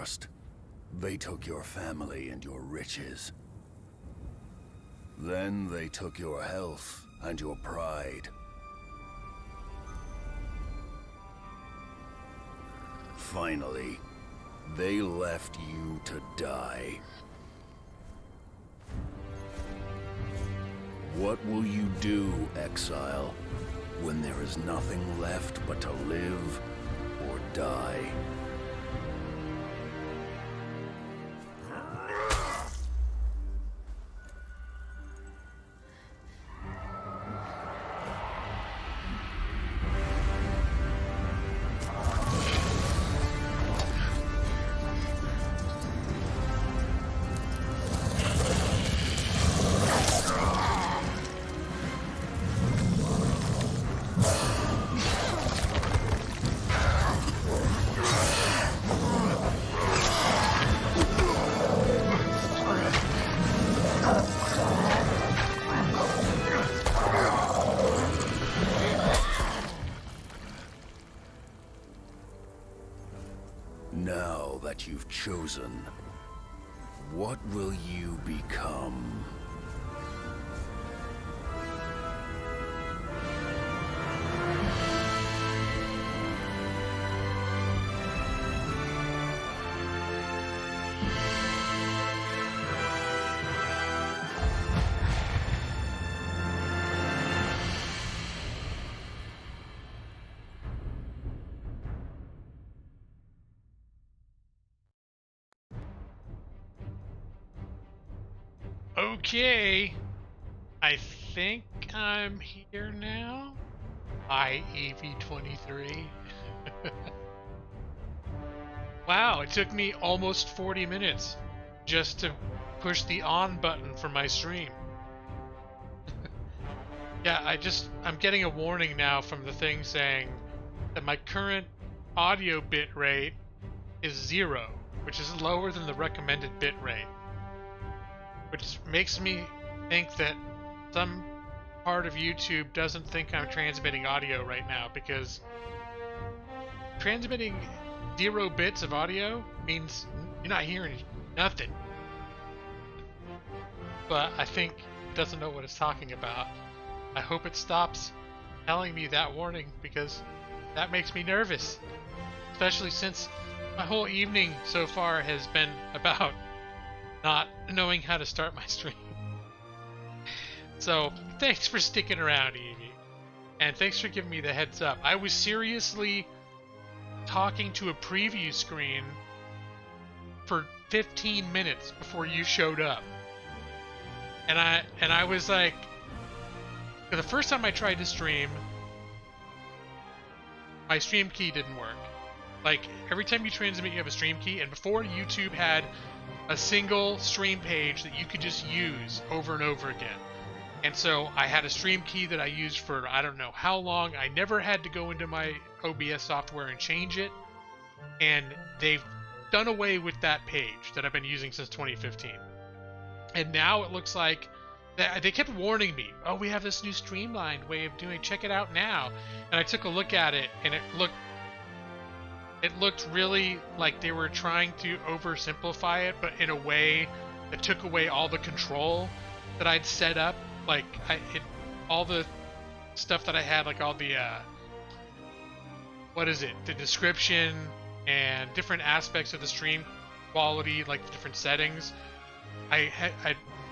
First, they took your family and your riches. Then they took your health and your pride. Finally, they left you to die. What will you do, Exile, when there is nothing left but to live or die? Now that you've chosen, what will you become? Okay, I think I'm here now. Hi, EV23. Wow, it took me almost 40 minutes just to push the on button for my stream. Yeah, I'm getting a warning now from the thing saying that my current audio bit rate is 0, which is lower than the recommended bit rate. Which makes me think that some part of YouTube doesn't think I'm transmitting audio right now, because transmitting 0 bits of audio means you're not hearing nothing. But I think it doesn't know what it's talking about. I hope it stops telling me that warning, because that makes me nervous. Especially since my whole evening so far has been about not knowing how to start my stream. So, thanks for sticking around, Evie. And thanks for giving me the heads up. I was seriously talking to a preview screen for 15 minutes before you showed up. And I was like, the first time I tried to stream, my stream key didn't work. Like, every time you transmit, you have a stream key, and before, YouTube had a single stream page that you could just use over and over again. And so I had a stream key that I used for I don't know how long. I never had to go into my OBS software and change it. And they've done away with that page that I've been using since 2015. And now it looks like they kept warning me, oh, we have this new streamlined way of doing it. Check it out now. And I took a look at it, and it looked really like they were trying to oversimplify it, but in a way that took away all the control that I'd set up. Like, all the stuff that I had, like all the, the description and different aspects of the stream quality, like the different settings. I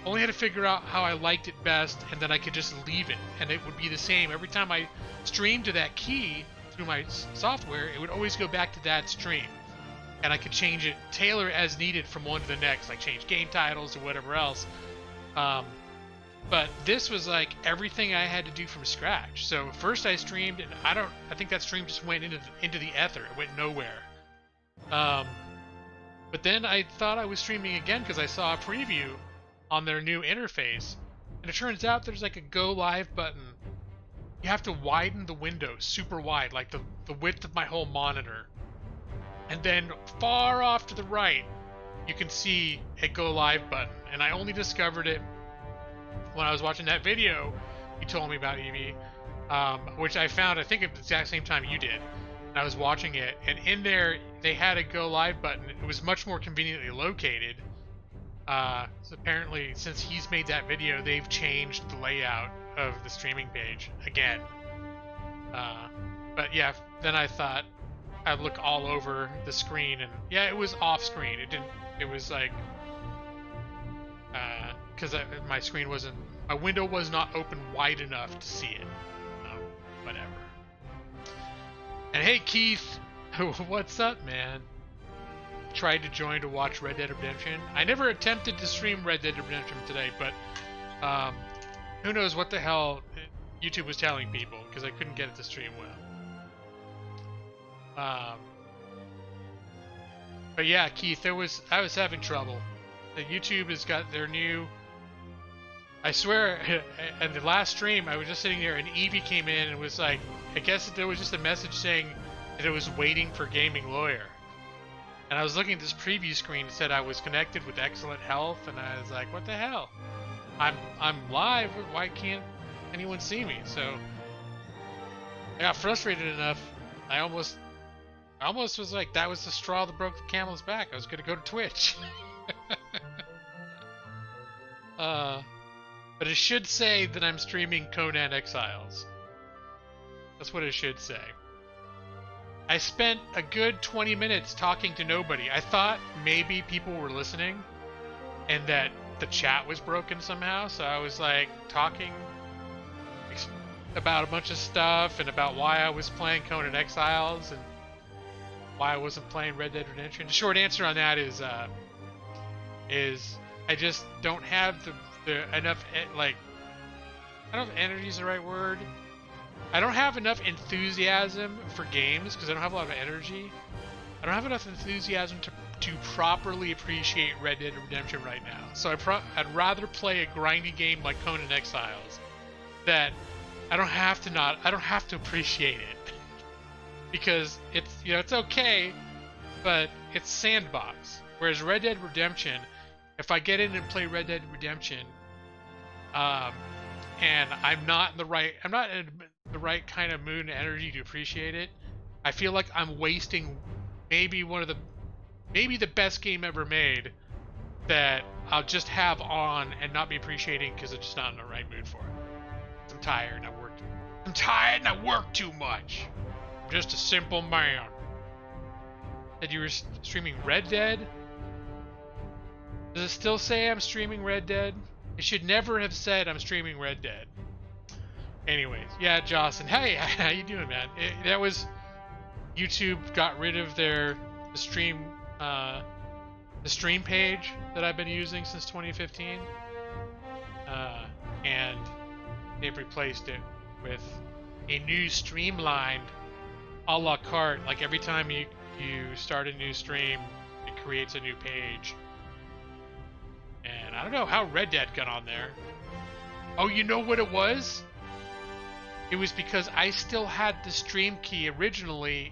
only had to figure out how I liked it best, and then I could just leave it, and it would be the same every time I streamed to that key. Through my software, it would always go back to that stream, and I could change it, tailor as needed from one to the next, like change game titles or whatever else. But this was like everything I had to do from scratch. So first I streamed, and I think that stream just went into the ether. It went nowhere. But then I thought I was streaming again because I saw a preview on their new interface, and it turns out there's like a go live button. You have to widen the window super wide, like the width of my whole monitor. And then far off to the right, you can see a go live button. And I only discovered it when I was watching that video you told me about, Evie, which I found, I think, at the exact same time you did. I was watching it, and in there they had a go live button. It was much more conveniently located. So apparently, since he's made that video, they've changed the layout of the streaming page again. But yeah, then I thought I'd look all over the screen, and yeah, it was off screen. It didn't. It was like because my window was not open wide enough to see it. Whatever. And hey, Keith, what's up, man? Tried to join to watch Red Dead Redemption. I never attempted to stream Red Dead Redemption today, but who knows what the hell YouTube was telling people, because I couldn't get it to stream well. But yeah, Keith, I was having trouble. The YouTube has got their new. I swear, at the last stream, I was just sitting there, and Evie came in and was like, I guess there was just a message saying that it was waiting for Gaming Lawyer. And I was looking at this preview screen, it said I was connected with excellent health, and I was like, what the hell? I'm live, why can't anyone see me? So I got frustrated enough, I almost was like, that was the straw that broke the camel's back. I was gonna go to Twitch. But it should say that I'm streaming Conan Exiles. That's what it should say. I spent a good 20 minutes talking to nobody. I thought maybe people were listening and that the chat was broken somehow, so I was like talking about a bunch of stuff and about why I was playing Conan Exiles and why I wasn't playing Red Dead Redemption. The short answer on that is I just don't have the enough, like, I don't know if energy is the right word. I don't have enough enthusiasm for games because I don't have a lot of energy. I don't have enough enthusiasm to properly appreciate Red Dead Redemption right now. So I'd rather play a grindy game like Conan Exiles that I don't have to appreciate it because it's, you know, it's okay, but it's sandbox. Whereas Red Dead Redemption, if I get in and play Red Dead Redemption, and I'm not in the right kind of mood and energy to appreciate it, I feel like I'm wasting maybe the best game ever made that I'll just have on and not be appreciating because I'm just not in the right mood for it. I'm tired and I work too much. I'm just a simple man. Said you were streaming Red Dead? Does it still say I'm streaming Red Dead? It should never have said I'm streaming Red Dead. Anyways, yeah, Jocelyn. Hey, how you doing, man? That was YouTube got rid of the stream page that I've been using since 2015, and they've replaced it with a new streamlined a la carte. Like every time you start a new stream, it creates a new page. And I don't know how Red Dead got on there. Oh, you know what it was? It was because I still had the stream key originally.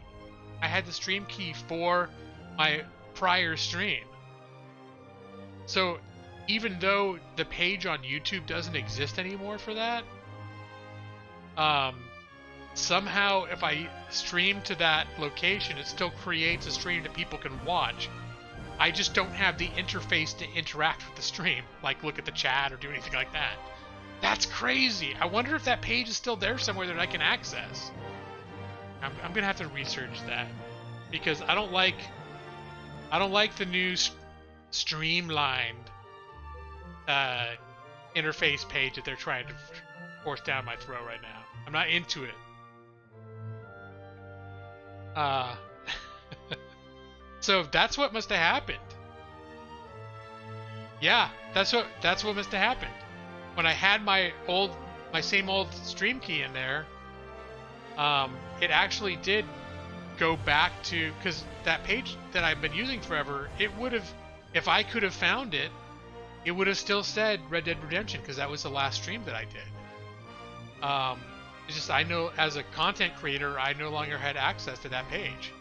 I had the stream key for my prior stream. So even though the page on YouTube doesn't exist anymore for that, somehow if I stream to that location, it still creates a stream that people can watch. I just don't have the interface to interact with the stream, like look at the chat or do anything like that. That's crazy. I wonder if that page is still there somewhere that I can access. I'm gonna have to research that because I don't like the new streamlined interface page that they're trying to force down my throat right now. I'm not into it. So that's what must have happened. Yeah, that's what must have happened. When I had my same old stream key in there, it actually did go back to, because that page that I've been using forever, it would have, if I could have found it, it would have still said Red Dead Redemption because that was the last stream that I did. It's just I know as a content creator, I no longer had access to that page.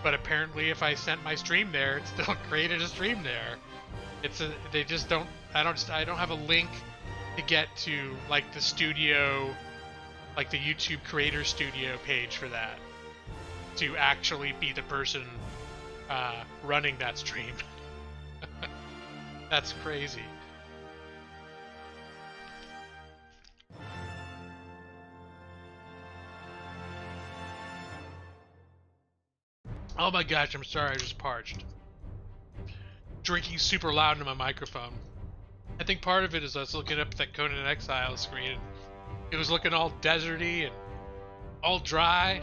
But apparently, if I sent my stream there, it still created a stream there. They just don't. I don't have a link to get to like the studio, like the YouTube Creator Studio page for that. to actually be the person running that stream. That's crazy. Oh my gosh, I'm sorry, I just parched. Drinking super loud into my microphone. I think part of it is I was looking up at that Conan Exiles screen. It was looking all deserty and all dry.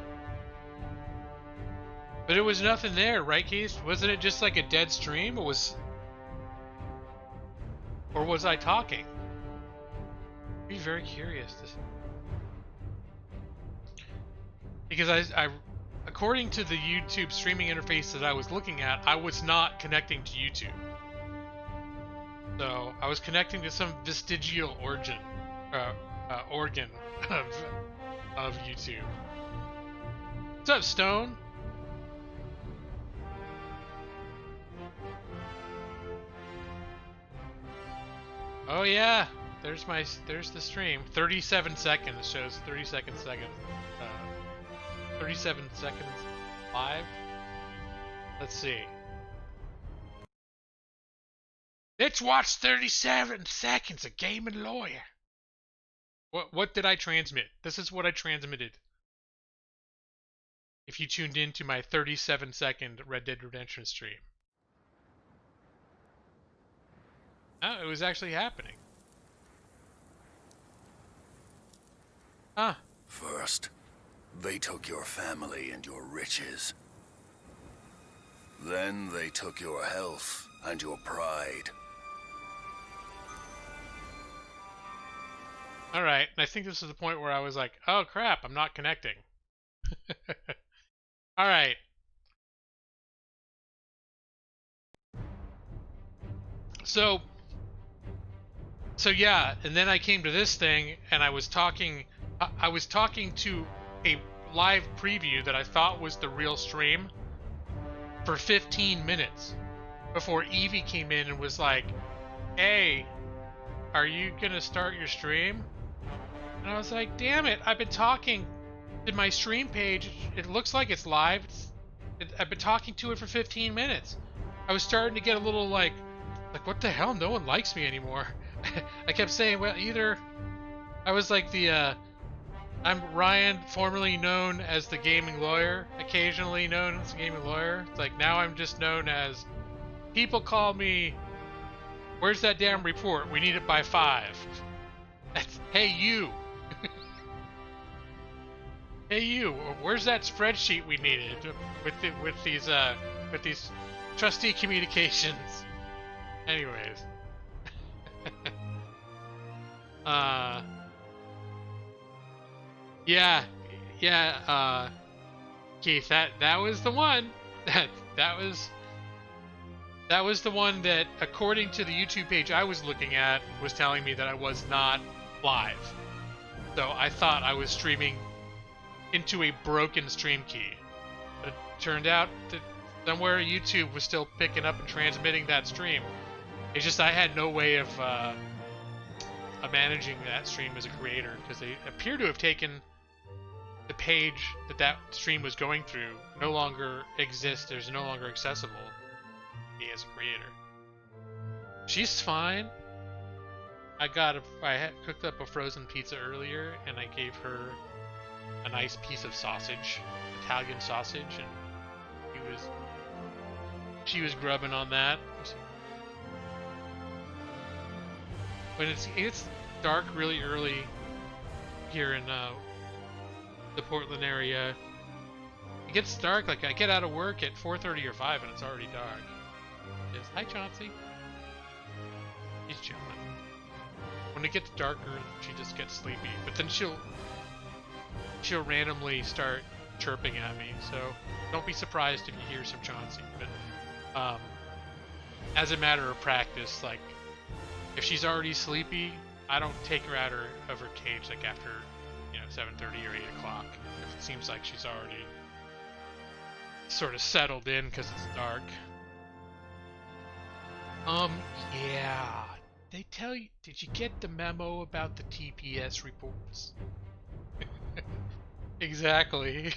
But it was nothing there, right, Keith? Wasn't it just like a dead stream? Or was I talking? I'd be very curious. Because I according to the YouTube streaming interface that I was looking at, I was not connecting to YouTube. So I was connecting to some vestigial organ of YouTube. What's up, Stone? Oh yeah, there's the stream. 37 seconds shows 37 seconds. 37 seconds live. Let's see. Let's watch 37 seconds of Gaming Lawyer. What did I transmit? This is what I transmitted. If you tuned in to my 37-second Red Dead Redemption stream. Oh, it was actually happening. Huh. First, they took your family and your riches. Then they took your health and your pride. Alright, and I think this is the point where I was like, oh crap, I'm not connecting. Alright. So yeah, and then I came to this thing and I was talking to a live preview that I thought was the real stream for 15 minutes before Evie came in and was like, hey, are you gonna start your stream? And I was like, damn it, I've been talking to my stream page. It looks like it's live. I've been talking to it for 15 minutes. I was starting to get a little like what the hell? No one likes me anymore. I kept saying, well, either I was like I'm Ryan, formerly known as the Gaming Lawyer, occasionally known as the Gaming Lawyer. It's like now I'm just known as, people call me, where's that damn report? We need it by 5. That's, hey you. Hey you, where's that spreadsheet we needed with these trustee communications? Anyways. Yeah, Keith, that was the one. That was the one that, according to the YouTube page I was looking at, was telling me that I was not live. So I thought I was streaming into a broken stream key. But it turned out that somewhere YouTube was still picking up and transmitting that stream. It's just I had no way of managing that stream as a creator, because they appear to have taken the page that stream was going through no longer exists. There's no longer accessible to me as a creator. She's fine. I had cooked up a frozen pizza earlier, and I gave her a nice piece of sausage, Italian sausage, and she was grubbing on that. When it's dark really early here in the Portland area, it gets dark. Like I get out of work at 4:30 or 5, and it's already dark. Hi, Chauncey. He's chilling. When it gets darker, she just gets sleepy. But then she'll randomly start chirping at me. So don't be surprised if you hear some Chauncey. But as a matter of practice, like if she's already sleepy, I don't take her out of her cage like after 7:30 or 8 o'clock. If it seems like she's already sort of settled in because it's dark. Yeah. They tell you, did you get the memo about the TPS reports? Exactly.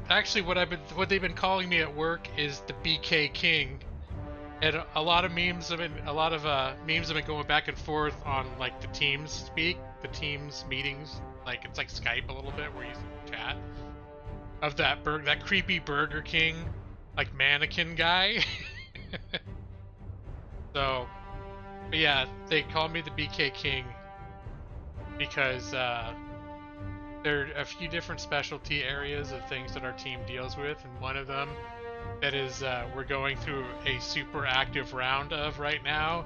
Actually, what they've been calling me at work is the BK King, and a lot of memes have been going back and forth on like the Teams meetings, like it's like Skype a little bit where you chat of that creepy Burger King like mannequin guy. So, but yeah, they call me the BK King because there are a few different specialty areas of things that our team deals with, and one of them that is we're going through a super active round of right now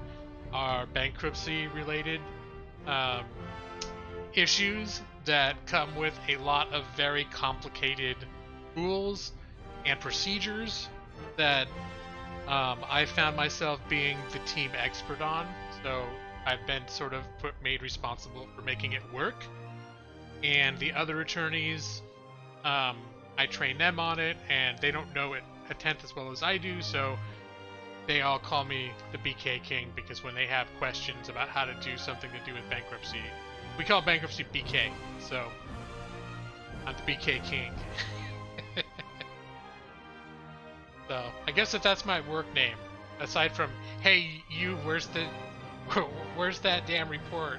are bankruptcy related um, issues that come with a lot of very complicated rules and procedures that I found myself being the team expert on. So I've been sort of made responsible for making it work. And the other attorneys, I train them on it, and they don't know it a tenth as well as I do. So they all call me the BK King because when they have questions about how to do something to do with bankruptcy, we call bankruptcy BK. So I'm the BK King. So I guess that's my work name. Aside from, hey, you, where's that damn report?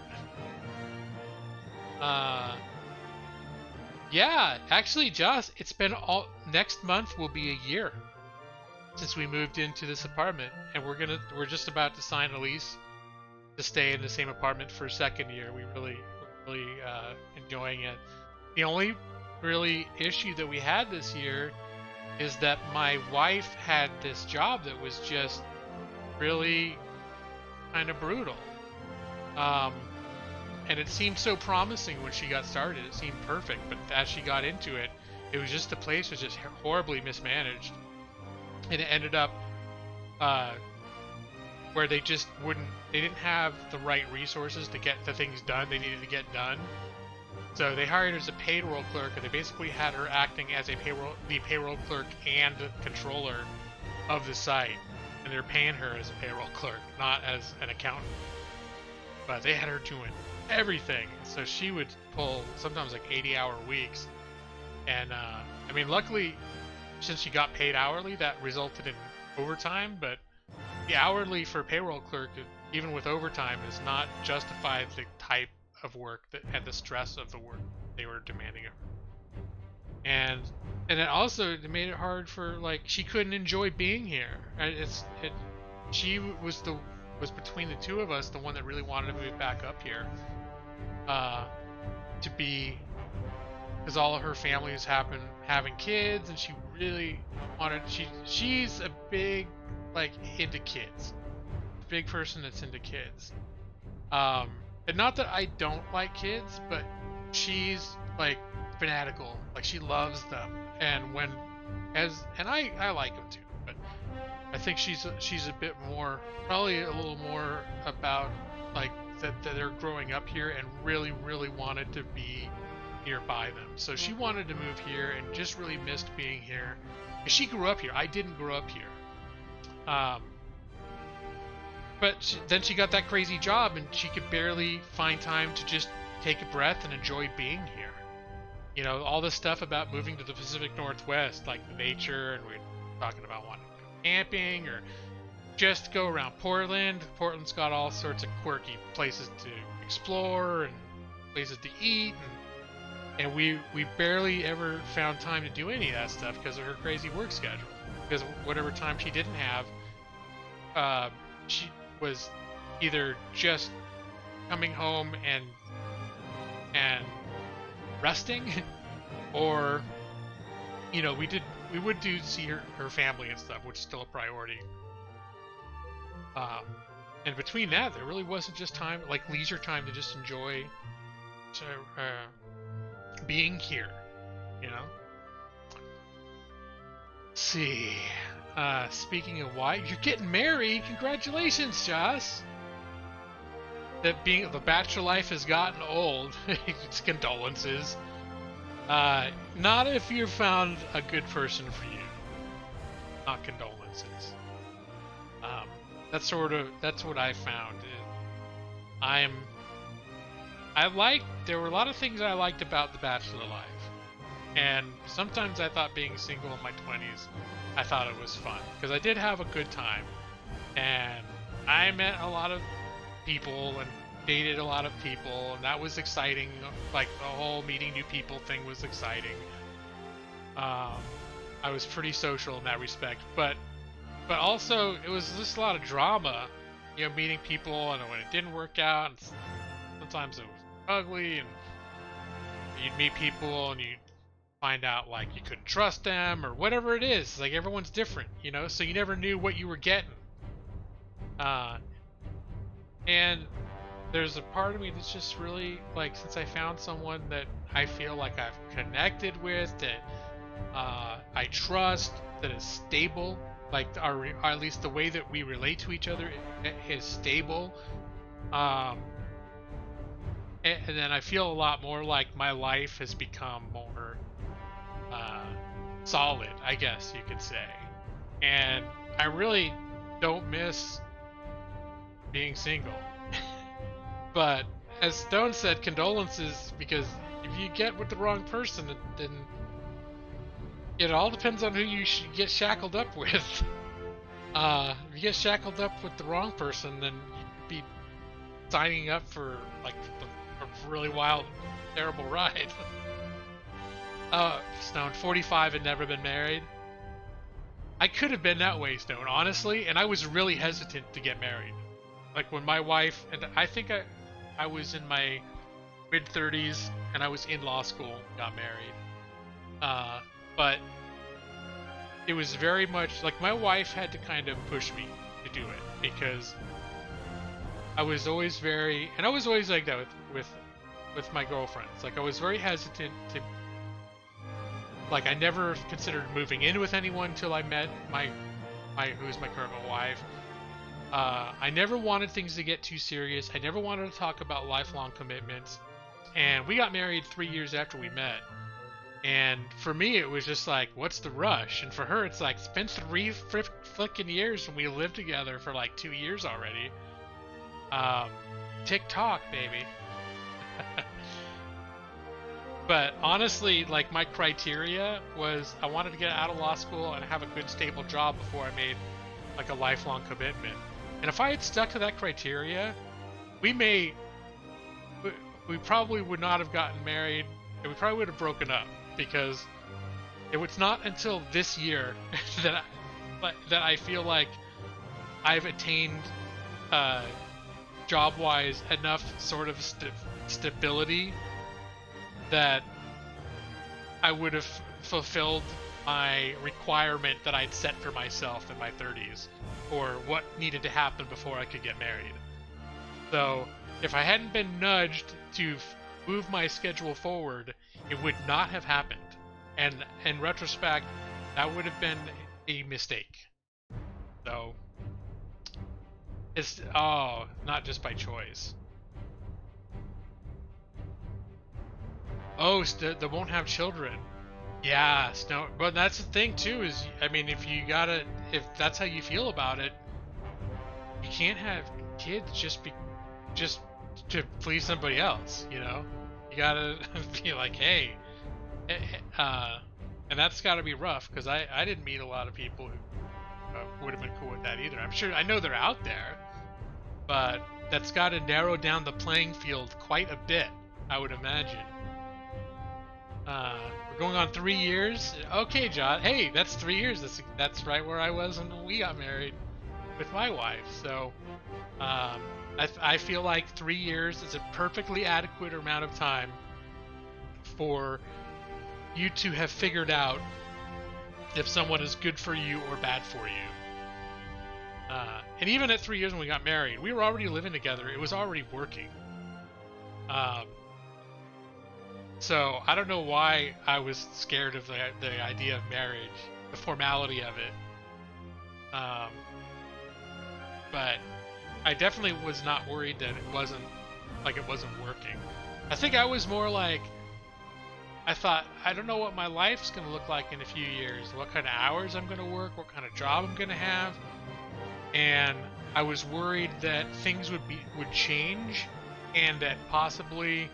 Yeah, actually, Joss, it's been next month will be a year since we moved into this apartment, and we're just about to sign a lease to stay in the same apartment for a second year. We're really enjoying it. The only really issue that we had this year is that my wife had this job that was just really kind of brutal. And it seemed so promising when she got started. It seemed perfect, but as she got into it, it was just the place was just horribly mismanaged, and it ended up where they didn't have the right resources to get the things done they needed to get done. So they hired her as a payroll clerk, and they basically had her acting as the payroll clerk and controller of the site, and they're paying her as a payroll clerk, not as an accountant. But they had her doing everything, so she would pull sometimes like 80-hour weeks. And I mean, luckily, since she got paid hourly, that resulted in overtime. But the hourly for payroll clerk, even with overtime, is not justified the type of work and the stress of the work they were demanding of her. And it also made it hard for, like, she couldn't enjoy being here. She was between the two of us the one that really wanted to move back up here, to be, because all of her family is having kids, and she really wanted. She's a big, like, into kids, big person that's into kids. And not that I don't like kids, but she's like fanatical. Like, she loves them, and I like them too. But I think she's a bit more, probably a little more about like that they're growing up here and really wanted to be nearby them. So she wanted to move here and just really missed being here. She grew up here. I didn't grow up here. But then she got that crazy job, and she could barely find time to just take a breath and enjoy being here. You know, all this stuff about moving to the Pacific Northwest, like the nature, and we're talking about wanting to go camping or just go around Portland. Portland's got all sorts of quirky places to explore and places to eat, and we barely ever found time to do any of that stuff because of her crazy work schedule. Because whatever time she didn't have, she was either just coming home and resting, or, you know, we would see her family and stuff, which is still a priority. And between that, there really wasn't just time, like leisure time, to just enjoy being here, you know? Let's see. Speaking of why, you're getting married. Congratulations, Joss. The bachelor life has gotten old. It's condolences. Not if you found a good person for you. Not condolences. That's what I found. There were a lot of things I liked about the bachelor life. And sometimes I thought being single in my 20s, I thought it was fun because I did have a good time, and I met a lot of people and dated a lot of people, and that was exciting. Like the whole meeting new people thing was exciting. I was pretty social in that respect, but also it was just a lot of drama, you know, meeting people, and when it didn't work out, and sometimes it was ugly, and you'd meet people and you find out like you couldn't trust them or whatever it is. Like everyone's different, you know, so you never knew what you were getting. And there's a part of me that's just really like, since I found someone that I feel like I've connected with, that I trust, that is stable, like at least the way that we relate to each other is stable. And then I feel a lot more like my life has become more solid, I guess you could say. And I really don't miss being single. But as Stone said, condolences, because if you get with the wrong person, then it all depends on who you get shackled up with. If you get shackled up with the wrong person, then you could be signing up for like a really wild, terrible ride. Stone, 45 and never been married. I could have been that way, Stone, honestly, and I was really hesitant to get married. Like when my wife, and I think I was in my mid-30s and I was in law school, got married. But it was very much like my wife had to kind of push me to do it, because I was always and I was always like that with my girlfriends. Like I was very hesitant to, like I never considered moving in with anyone till I met who's my current wife. I never wanted things to get too serious. I never wanted to talk about lifelong commitments. And we got married 3 years after we met. And for me, it was just like, what's the rush? And for her, it's like, it's been 3 flicking years and we lived together for like 2 years already. TikTok, baby. But honestly, like my criteria was I wanted to get out of law school and have a good stable job before I made like a lifelong commitment. And if I had stuck to that criteria, we probably would not have gotten married, and we probably would have broken up, because it was not until this year that I feel like I've attained job-wise enough sort of stability that I would have fulfilled my requirement that I'd set for myself in my 30s, or what needed to happen before I could get married. So if I hadn't been nudged to move my schedule forward, it would not have happened. And in retrospect, that would have been a mistake. So it's not just by choice. Oh, they won't have children. Yeah, no, but that's the thing too, is, I mean, if that's how you feel about it, you can't have kids just to please somebody else, you know? You gotta be like, hey, and that's gotta be rough, because I didn't meet a lot of people who would have been cool with that either. I know they're out there, but that's gotta narrow down the playing field quite a bit, I would imagine. We're going on 3 years. Okay, John. Hey, that's 3 years. That's right where I was when we got married with my wife. So, I feel like 3 years is a perfectly adequate amount of time for you to have figured out if someone is good for you or bad for you. And even at 3 years when we got married, we were already living together. It was already working. So I don't know why I was scared of the idea of marriage, the formality of it. But I definitely was not worried that it wasn't working. I think I was more like, I thought, I don't know what my life's going to look like in a few years, what kind of hours I'm going to work, what kind of job I'm going to have. And I was worried that things would change, and that possibly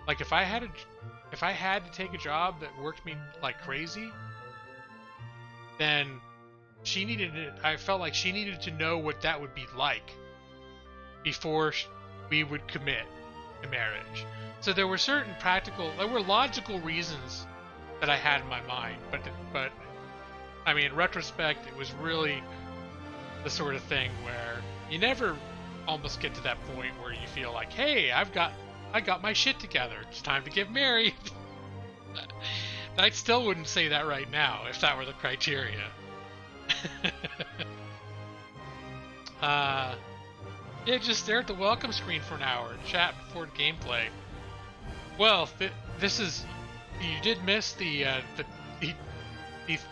like if I had if I had to take a job that worked me like crazy, then she needed it. I felt like she needed to know what that would be like before we would commit to marriage. So there were certain logical reasons that I had in my mind, but I mean, in retrospect, it was really the sort of thing where you never almost get to that point where you feel like, hey, I got my shit together. It's time to get married. I still wouldn't say that right now if that were the criteria. Yeah, just stare at the welcome screen for an hour and chat before gameplay. Well, you did miss the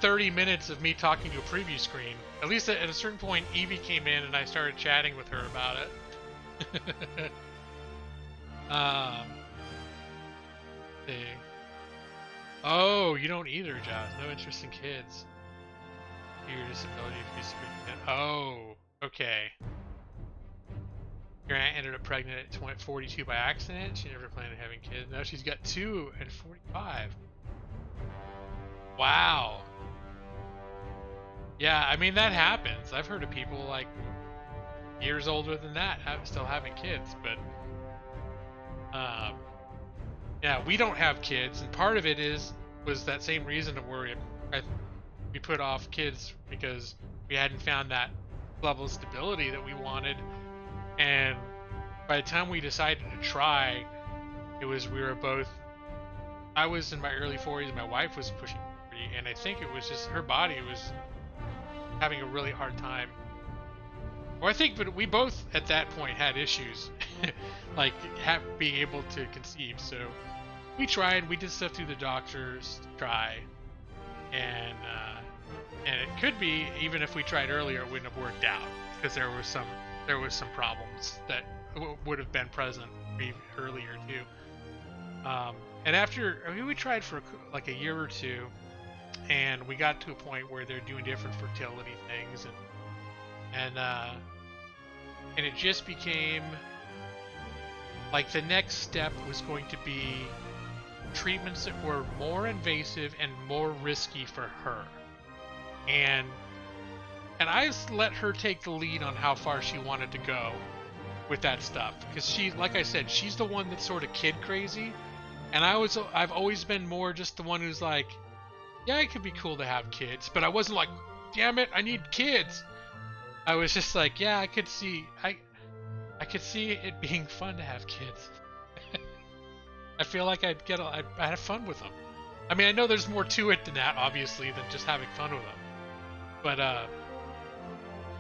30 minutes of me talking to a preview screen. At least at a certain point, Evie came in and I started chatting with her about it. See. Oh, you don't either, Josh. No interest in kids. Your disability to be significant. Oh, okay. Your aunt ended up pregnant at 42 by accident. She never planned on having kids. Now she's got 2 and 45. Wow. Yeah, I mean, that happens. I've heard of people like years older than that still having kids, but yeah, we don't have kids, and part of it was that same reason to worry. We put off kids because we hadn't found that level of stability that we wanted, and by the time we decided to try, we were both. I was in my early 40s, my wife was pushing 40, and I think it was just her body was having a really hard time. Well, I think, but we both at that point had issues, like being able to conceive. So we tried. We did stuff through the doctors to try, and it could be even if we tried earlier, it wouldn't have worked out because there was some problems that would have been present earlier too. And after we tried for like a year or two, and we got to a point where they're doing different fertility things, and it just became like the next step was going to be treatments that were more invasive and more risky for her, and I just let her take the lead on how far she wanted to go with that stuff, because she, like I said, she's the one that's sort of kid crazy, and I've always been more just the one who's like, yeah, it could be cool to have kids, but I wasn't like, damn it, I need kids. I was just like, yeah, I could see it being fun to have kids. I feel like I'd have fun with them. I mean, I know there's more to it than that, obviously, than just having fun with them. But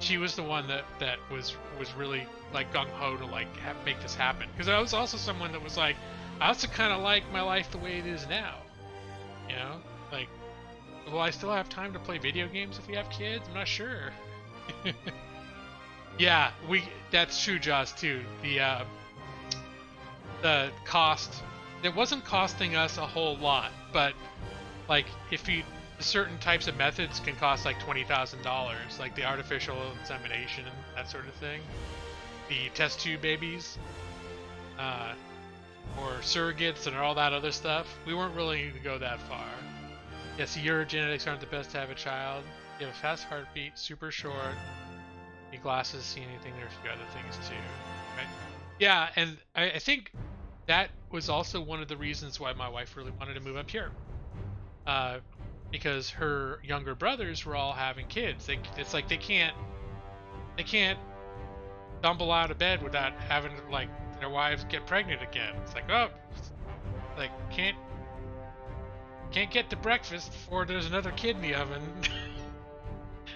she was the one that was really like gung ho to like make this happen. Because I was also someone that was like, I also kind of like my life the way it is now. You know, like, will I still have time to play video games if we have kids? I'm not sure. Yeah, that's true, Joss, too. The cost, it wasn't costing us a whole lot, but like certain types of methods can cost like $20,000, like the artificial insemination, that sort of thing. The test tube babies, or surrogates and all that other stuff. We weren't willing to go that far. Yes, your genetics aren't the best to have a child. You have a fast heartbeat, super short. Your glasses, see anything. There's a few other things too, right? Yeah, and I think that was also one of the reasons why my wife really wanted to move up here, because her younger brothers were all having kids. It's like they can't stumble out of bed without having like their wives get pregnant again. It's like, oh, like can't get to breakfast before there's another kid in the oven.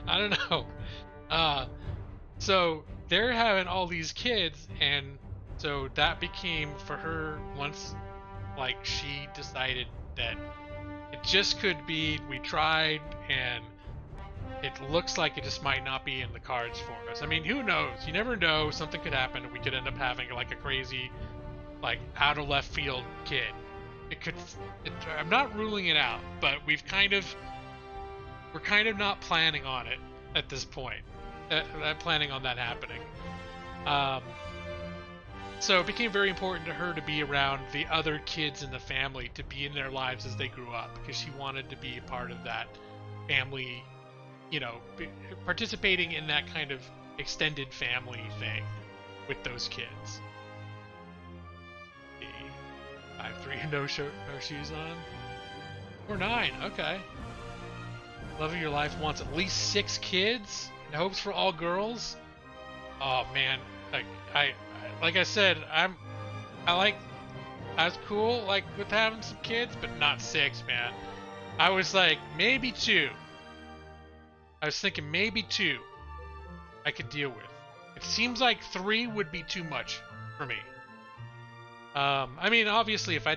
I don't know. So they're having all these kids, and so that became for her, once like she decided that it just could be, we tried, and it looks like it just might not be in the cards for us. I mean, who knows? You never know. Something could happen, and we could end up having like a crazy, like out of left field kid. I'm not ruling it out, but we're kind of not planning on it at this point. I'm planning on that happening. So it became very important to her to be around the other kids in the family, to be in their lives as they grew up, because she wanted to be a part of that family, you know, participating in that kind of extended family thing with those kids. 5'3", no shoes on. Or 9, okay. Love of your life wants at least 6 kids and hopes for all girls. Oh man, like I said, I was cool like with having some kids, but not 6, man. I was like maybe 2. I was thinking maybe 2 I could deal with. It seems like 3 would be too much for me. I mean, obviously, if we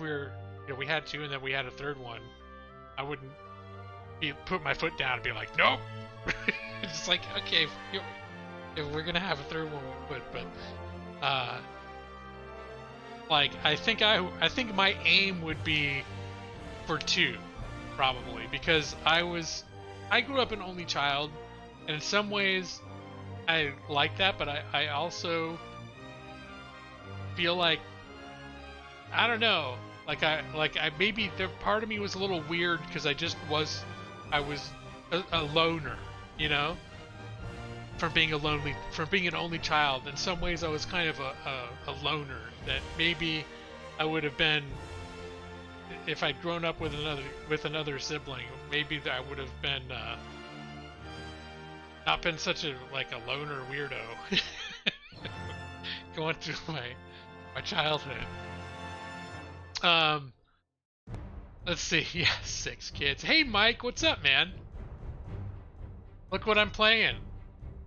were, you know, we had 2 and then we had a 3rd one, I wouldn't put my foot down and be like, nope. It's just like, okay, if we're gonna have a 3rd one, we would. But like, I think my aim would be for 2, probably, because I grew up an only child, and in some ways, I like that, but I also feel like, I don't know, like I maybe there part of me was a little weird because I was a loner, you know, from being an only child. In some ways I was kind of a loner, that maybe I would have been, if I'd grown up with another sibling, maybe I would have been not been such a loner weirdo going through my childhood. Let's see. Yeah, 6 kids. Hey, Mike, what's up, man? Look what I'm playing.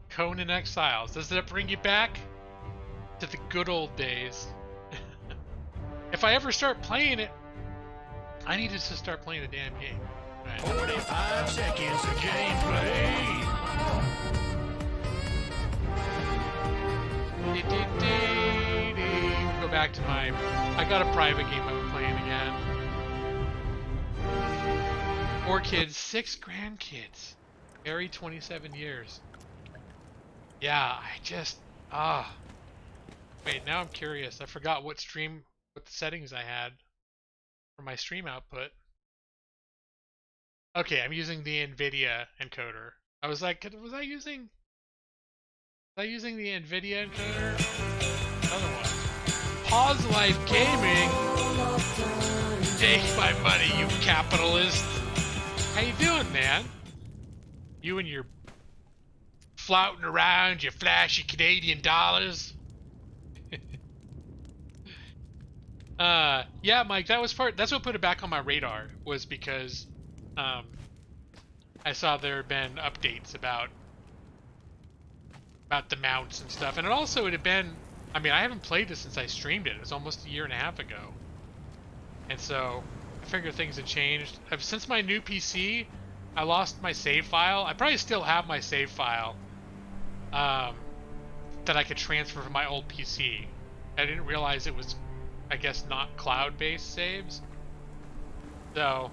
Conan Exiles. Does that bring you back to the good old days? If I ever start playing it, I need to just start playing the damn game. Right. 45 seconds of gameplay. Go back to I got a private game I've been playing again. 4 kids, 6 grandkids. Married 27 years. Yeah, wait, now I'm curious. I forgot what the settings I had for my stream output. Okay, I'm using the NVIDIA encoder. I was like, was I using the NVIDIA encoder? Another one. Pause Life Gaming. Take my money, you capitalist. How you doing, man? You and your flouting around your flashy Canadian dollars. Yeah, Mike, that's what put it back on my radar, was because I saw there had been updates about the mounts and stuff, and it had been, I mean, I haven't played this since I streamed it. It was almost a year and a half ago, and so I figured things had changed. Since my new PC, I lost my save file. I probably still have my save file that I could transfer from my old PC. I didn't realize it was, I guess, not cloud-based saves. So,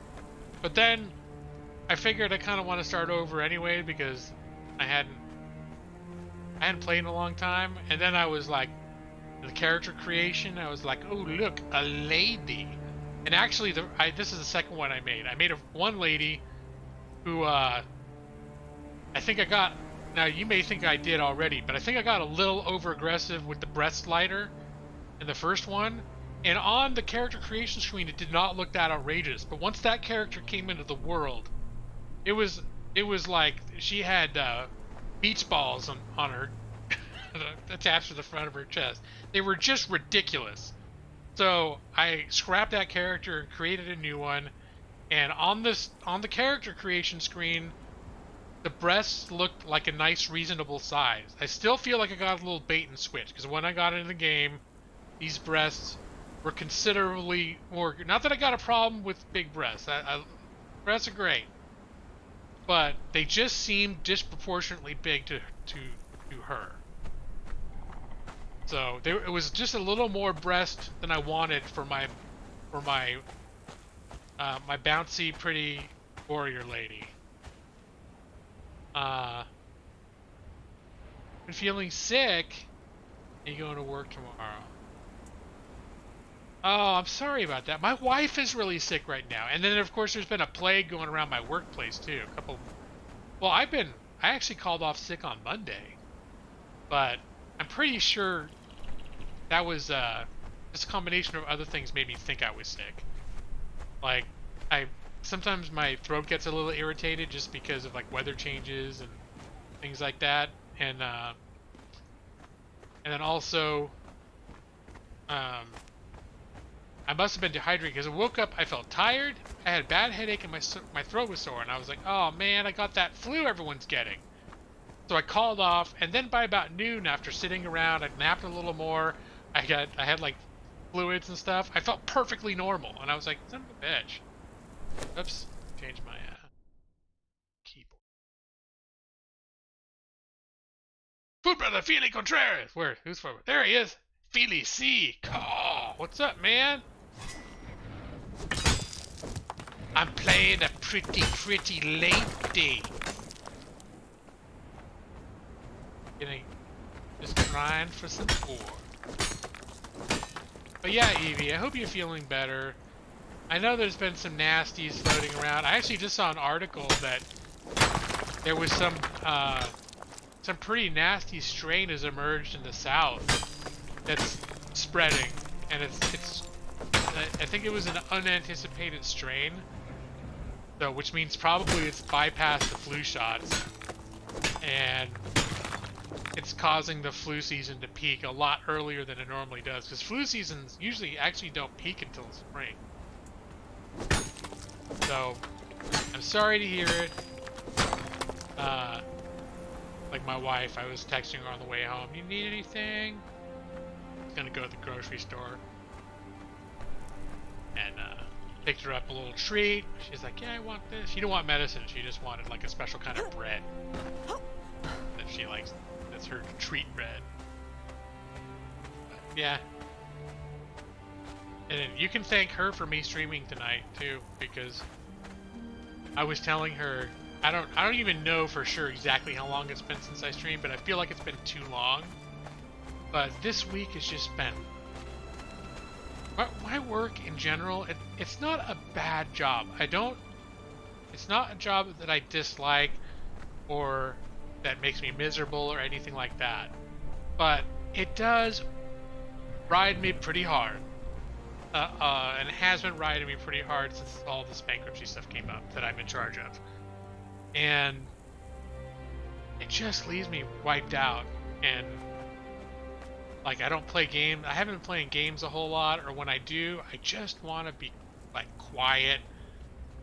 but then I figured I kind of want to start over anyway, because I hadn't played in a long time. And then I was like, the character creation, I was like, oh look, a lady. And actually, this is the second one I made. I made one lady who I think I got. Now you may think I did already, but I think I got a little over aggressive with the breast slider in the first one. And on the character creation screen, it did not look that outrageous. But once that character came into the world, it was like she had beach balls on her attached to the front of her chest. They were just ridiculous. So I scrapped that character and created a new one. And on the character creation screen, the breasts looked like a nice, reasonable size. I still feel like I got a little bait and switch, because when I got into the game, these breasts were considerably more. Not that I got a problem with big breasts. Breasts are great, but they just seemed disproportionately big to her. So it was just a little more breast than I wanted for my bouncy, pretty warrior lady. Been feeling sick. Are you going to work tomorrow? Oh, I'm sorry about that. My wife is really sick right now. And then, of course, there's been a plague going around my workplace, too. Well, I actually called off sick on Monday. But I'm pretty sure that was, just a combination of other things made me think I was sick. Like, sometimes my throat gets a little irritated just because of, like, weather changes and things like that. And then also, I must have been dehydrated because I woke up, I felt tired, I had a bad headache, and my throat was sore, and I was like, oh man, I got that flu everyone's getting. So I called off, and then by about noon, after sitting around, I napped a little more, I had like fluids and stuff, I felt perfectly normal, and I was like, son of a bitch. Oops, changed my keyboard. Food brother, Feely Contreras! Where? Who's forward? There he is! Feely C! Oh, what's up, man? I'm playing a pretty lady. Gonna just trying for some more. But yeah, Evie, I hope you're feeling better. I know there's been some nasties floating around. I actually just saw an article that there was some pretty nasty strain has emerged in the south that's spreading, and I think it was an unanticipated strain. So, which means probably it's bypassed the flu shots, and it's causing the flu season to peak a lot earlier than it normally does, because flu seasons usually actually don't peak until spring. So, I'm sorry to hear it. Like my wife, I was texting her on the way home, you need anything? I was gonna go to the grocery store. And, picked her up a little treat. She's like, yeah, I want this. She didn't want medicine. She just wanted like a special kind of bread that she likes. That's her treat bread. But, yeah. And you can thank her for me streaming tonight too, because I was telling her, I don't even know for sure exactly how long it's been since I streamed, but I feel like it's been too long. But this week has just been, my work in general, it's not a bad job. It's not a job that I dislike or that makes me miserable or anything like that. But it does ride me pretty hard. And it has been riding me pretty hard since all this bankruptcy stuff came up that I'm in charge of. And it just leaves me wiped out, and like I don't play games. I haven't been playing games a whole lot, or when I do, I just want to be like quiet,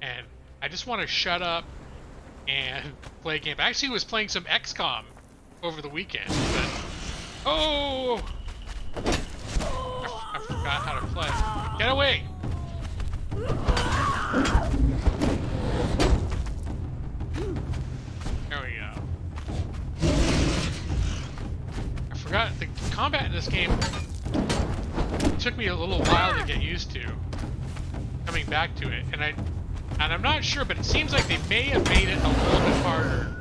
and I just want to shut up and play a game. I actually was playing some XCOM over the weekend, but oh, I forgot how to play. Get away! There we go. I forgot the combat in this game. It took me a little while to get used to coming back to it, and I'm not sure, but it seems like they may have made it a little bit harder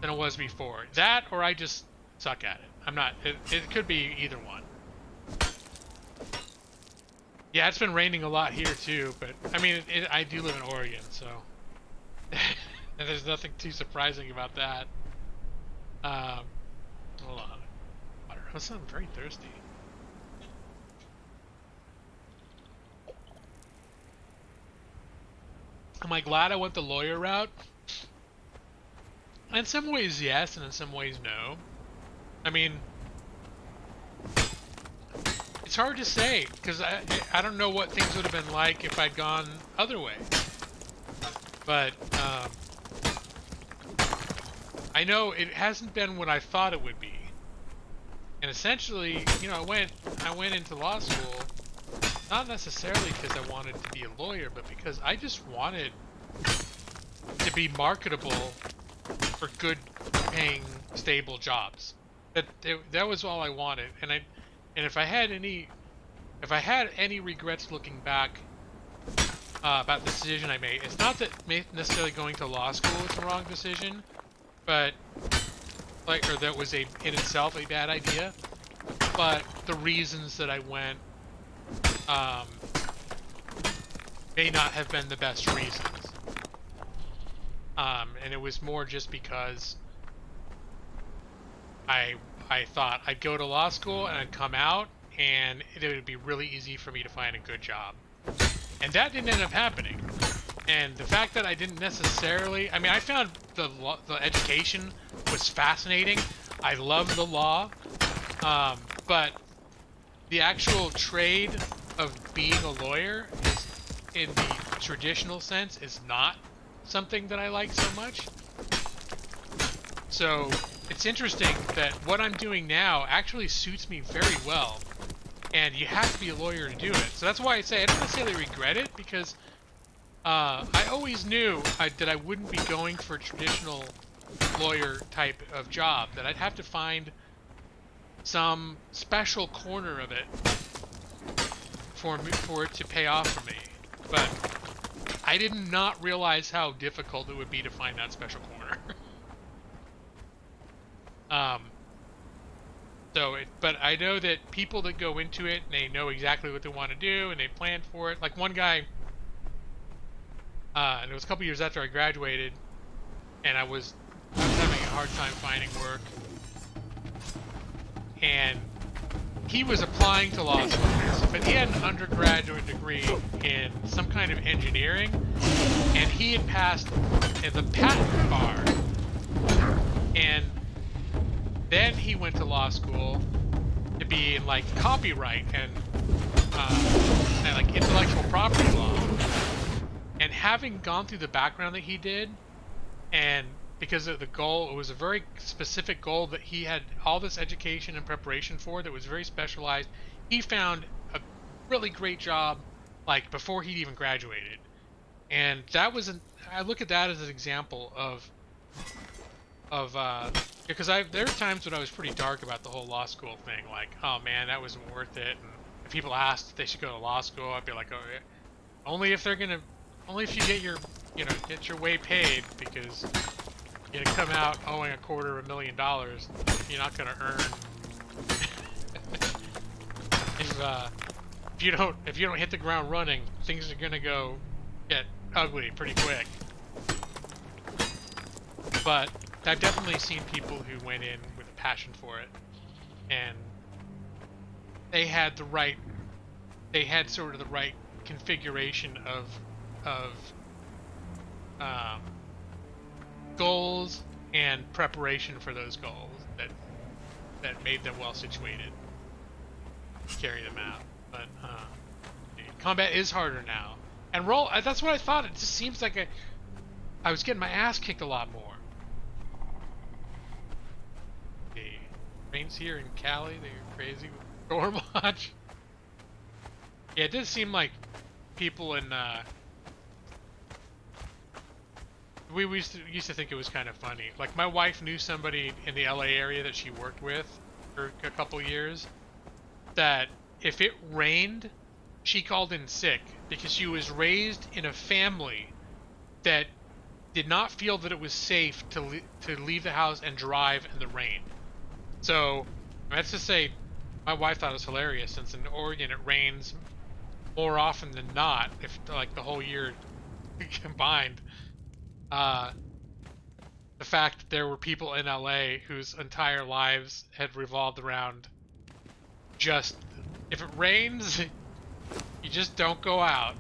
than it was before. That, or I just suck at it. I'm not. It could be either one. Yeah, it's been raining a lot here too, but I mean, I do live in Oregon, so and there's nothing too surprising about that. Hold on. Water. I'm very thirsty. Am I glad I went the lawyer route? In some ways, yes, and in some ways, no. I mean, it's hard to say, because I don't know what things would have been like if I'd gone other way. But, I know it hasn't been what I thought it would be. And essentially, you know, I went into law school, not necessarily because I wanted to be a lawyer, but because I just wanted to be marketable for good paying, stable jobs. That was all I wanted. And if I had any regrets looking back about the decision I made, it's not that necessarily going to law school was the wrong decision, but or that was in itself a bad idea. but the reasons that I went um, may not have been the best reasons. And it was more just because I thought I'd go to law school and I'd come out and it would be really easy for me to find a good job. And that didn't end up happening. And the fact that I didn't necessarily, I mean, I found the education was fascinating. I love the law, but the actual trade of being a lawyer is, in the traditional sense, is not something that I like so much. So it's interesting that what I'm doing now actually suits me very well, and you have to be a lawyer to do it. So that's why I say I don't necessarily regret it, because I always knew that I wouldn't be going for a traditional lawyer type of job, that I'd have to find some special corner of it for it to pay off for me. But I did not realize how difficult it would be to find that special corner. But I know that people that go into it, they know exactly what they want to do and they plan for it. Like one guy, and it was a couple years after I graduated, and I was having a hard time finding work, and he was applying to law school, but he had an undergraduate degree in some kind of engineering, and he had passed the patent bar, and then he went to law school to be in like copyright and like intellectual property law. And having gone through the background that he did, and because of the goal, it was a very specific goal that he had all this education and preparation for that was very specialized. He found a really great job like before he'd even graduated. And that was I look at that as an example of because there were times when I was pretty dark about the whole law school thing, like, oh man, that wasn't worth it. And if people asked if they should go to law school, I'd be like, oh, yeah. Only if you get your way paid, because you're gonna come out owing $250,000. You're not gonna earn if you don't hit the ground running, things are gonna get ugly pretty quick. But I've definitely seen people who went in with a passion for it, and they had sort of the right configuration of goals and preparation for those goals that made them well situated to carry them out. But combat is harder now, and that's what I thought. It just seems like I was getting my ass kicked a lot more. The rains here in Cali, they're crazy with storm watch. Yeah, it does seem like people in we used to think it was kind of funny. Like my wife knew somebody in the LA area that she worked with for a couple years, that if it rained, she called in sick, because she was raised in a family that did not feel that it was safe to leave the house and drive in the rain. So let's just say my wife thought it was hilarious, since in Oregon it rains more often than not, if like the whole year combined. The fact that there were people in LA whose entire lives had revolved around just, if it rains, you just don't go out.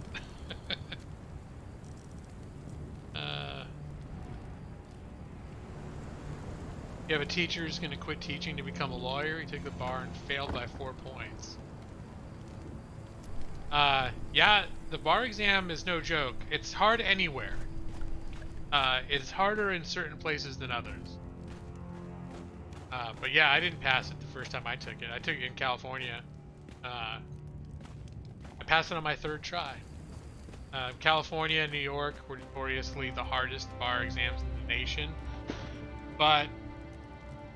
You have a teacher who's going to quit teaching to become a lawyer. He took the bar and failed by 4 points. Yeah, the bar exam is no joke. It's hard anywhere. It's harder in certain places than others. But yeah, I didn't pass it the first time I took it. I took it in California. I passed it on my 3rd try. California and New York were notoriously the hardest bar exams in the nation. But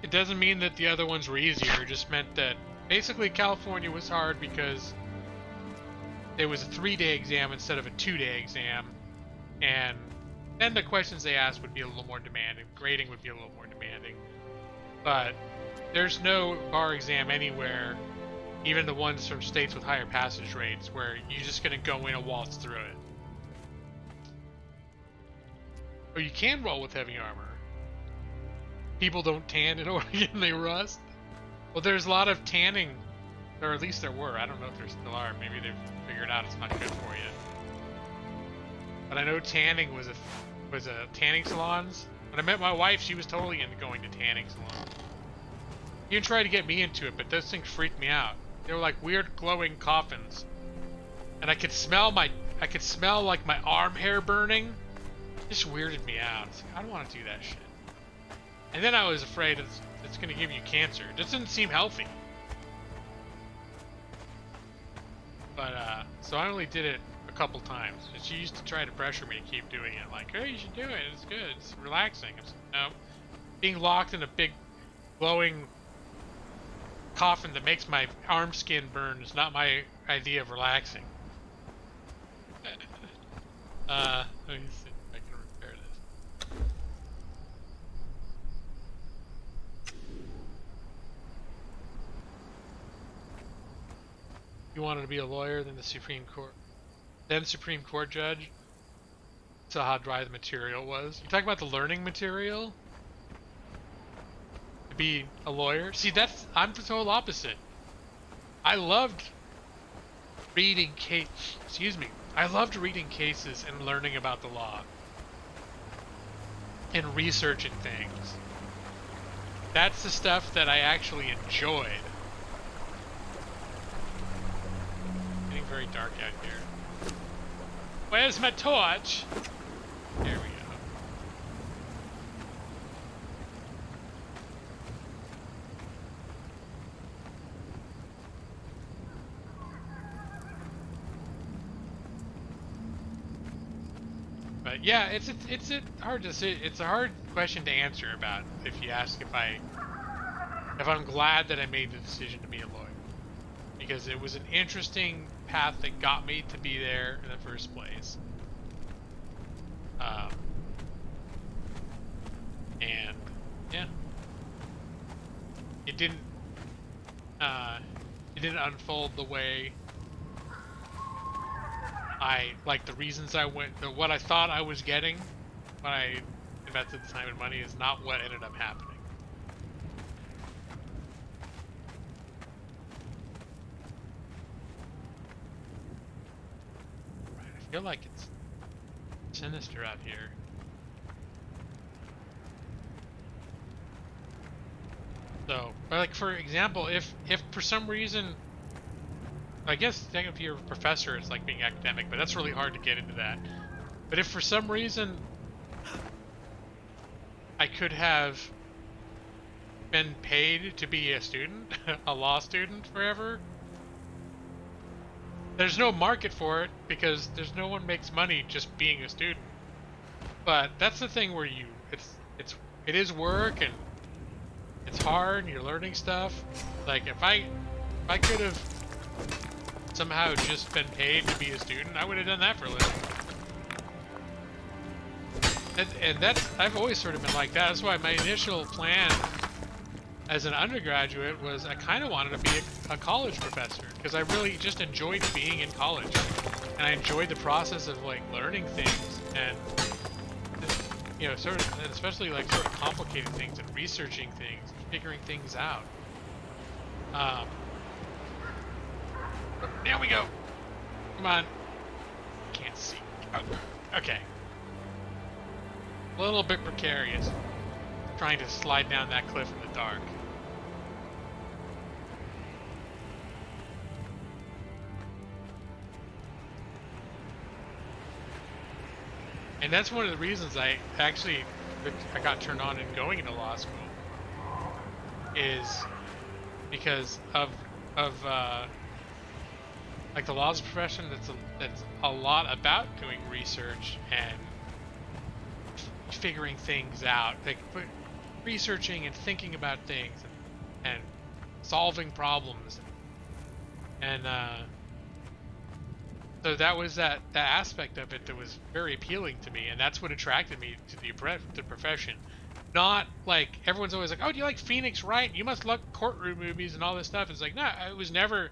it doesn't mean that the other ones were easier. It just meant that basically California was hard because there was a 3-day exam instead of a 2-day exam. And then the questions they asked would be a little more demanding. Grading would be a little more demanding. But there's no bar exam anywhere even the ones from states with higher passage rates, where you're just gonna go in and waltz through it. Or you can roll with heavy armor. People don't tan in Oregon, they rust. Well, there's a lot of tanning, or at least there were. I don't know if there still are. Maybe they've figured out it's not good for you. But I know tanning was a tanning salons. When I met my wife, she was totally into going to tanning salons. You tried to get me into it, but those things freaked me out. They were like weird glowing coffins, and I could smell like my arm hair burning. It just weirded me out. It's like, I don't want to do that shit. And then I was afraid it's going to give you cancer. It just didn't seem healthy. But so I only did it a couple times. And she used to try to pressure me to keep doing it. Like, hey, you should do it. It's good. It's relaxing. I was like, no. Being locked in a big glowing coffin that makes my arm skin burn is not my idea of relaxing. Let me see if I can repair this. You wanted to be a lawyer, then the Supreme Court judge. Saw how dry the material was. You talking about the learning material? To be a lawyer? See, I'm the total opposite. I loved reading I loved reading cases and learning about the law. And researching things. That's the stuff that I actually enjoyed. Getting very dark out here. Where's my torch? There we go. But yeah, it's hard to say. It's a hard question to answer about if you ask if I'm glad that I made the decision to be a lawyer, because it was an interesting path that got me to be there in the first place. And yeah, it didn't unfold the way the reasons I went, what I thought I was getting when I invested the time and money is not what ended up happening. Right, I feel like it's sinister out here. So, like for example, if for some reason, I guess technically if you're a professor, it's like being academic, but that's really hard to get into that. But if for some reason I could have been paid to be a student, a law student forever, there's no market for it because there's no one makes money just being a student. But that's the thing where it is work and it's hard and you're learning stuff. Like if I could have somehow just been paid to be a student, I would have done that for a living. And I've always sort of been like that. That's why my initial plan as an undergraduate was I kind of wanted to be a college professor, because I really just enjoyed being in college, and I enjoyed the process of like learning things and sort of, and especially like sort of complicated things and researching things and figuring things out. There we go. Come on. Can't see. Oh, okay. A little bit precarious. Trying to slide down that cliff in the dark. And that's one of the reasons I got turned on in going into law school, is because of like the laws profession. That's a lot about doing research and figuring things out, like researching and thinking about things and solving problems, and so that was that aspect of it that was very appealing to me, and that's what attracted me to the profession. not like everyone's always like, oh, do you like Phoenix Wright? You must love courtroom movies and all this stuff. It's like, no, it was never.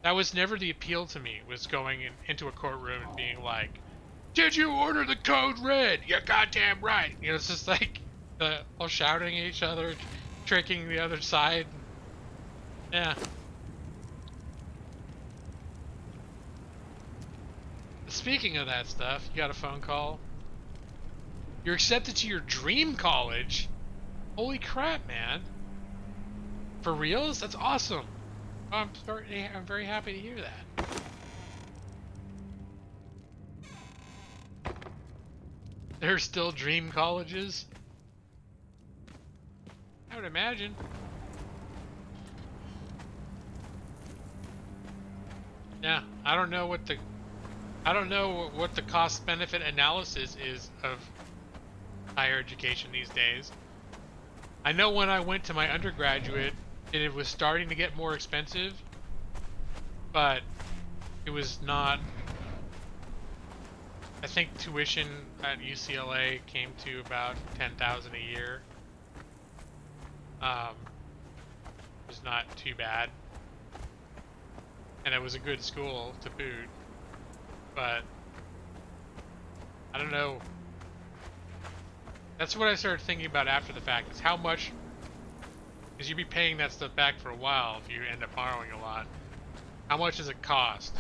That was never the appeal to me. Was going into a courtroom and being like, did you order the code red? You're goddamn right. You know, it's just like all shouting at each other, tricking the other side. Yeah. Speaking of that stuff, you got a phone call. You're accepted to your dream college. Holy crap, man. For reals? That's awesome. I'm very happy to hear that. There's still dream colleges? I would imagine. Yeah, I don't know what the cost benefit analysis is of higher education these days. I know when I went to my undergraduate, it was starting to get more expensive, but it was not. I think tuition at UCLA came to about $10,000 a year. It was not too bad, and it was a good school to boot. But I don't know. That's what I started thinking about after the fact, is how much, because you'd be paying that stuff back for a while if you end up borrowing a lot. How much does it cost?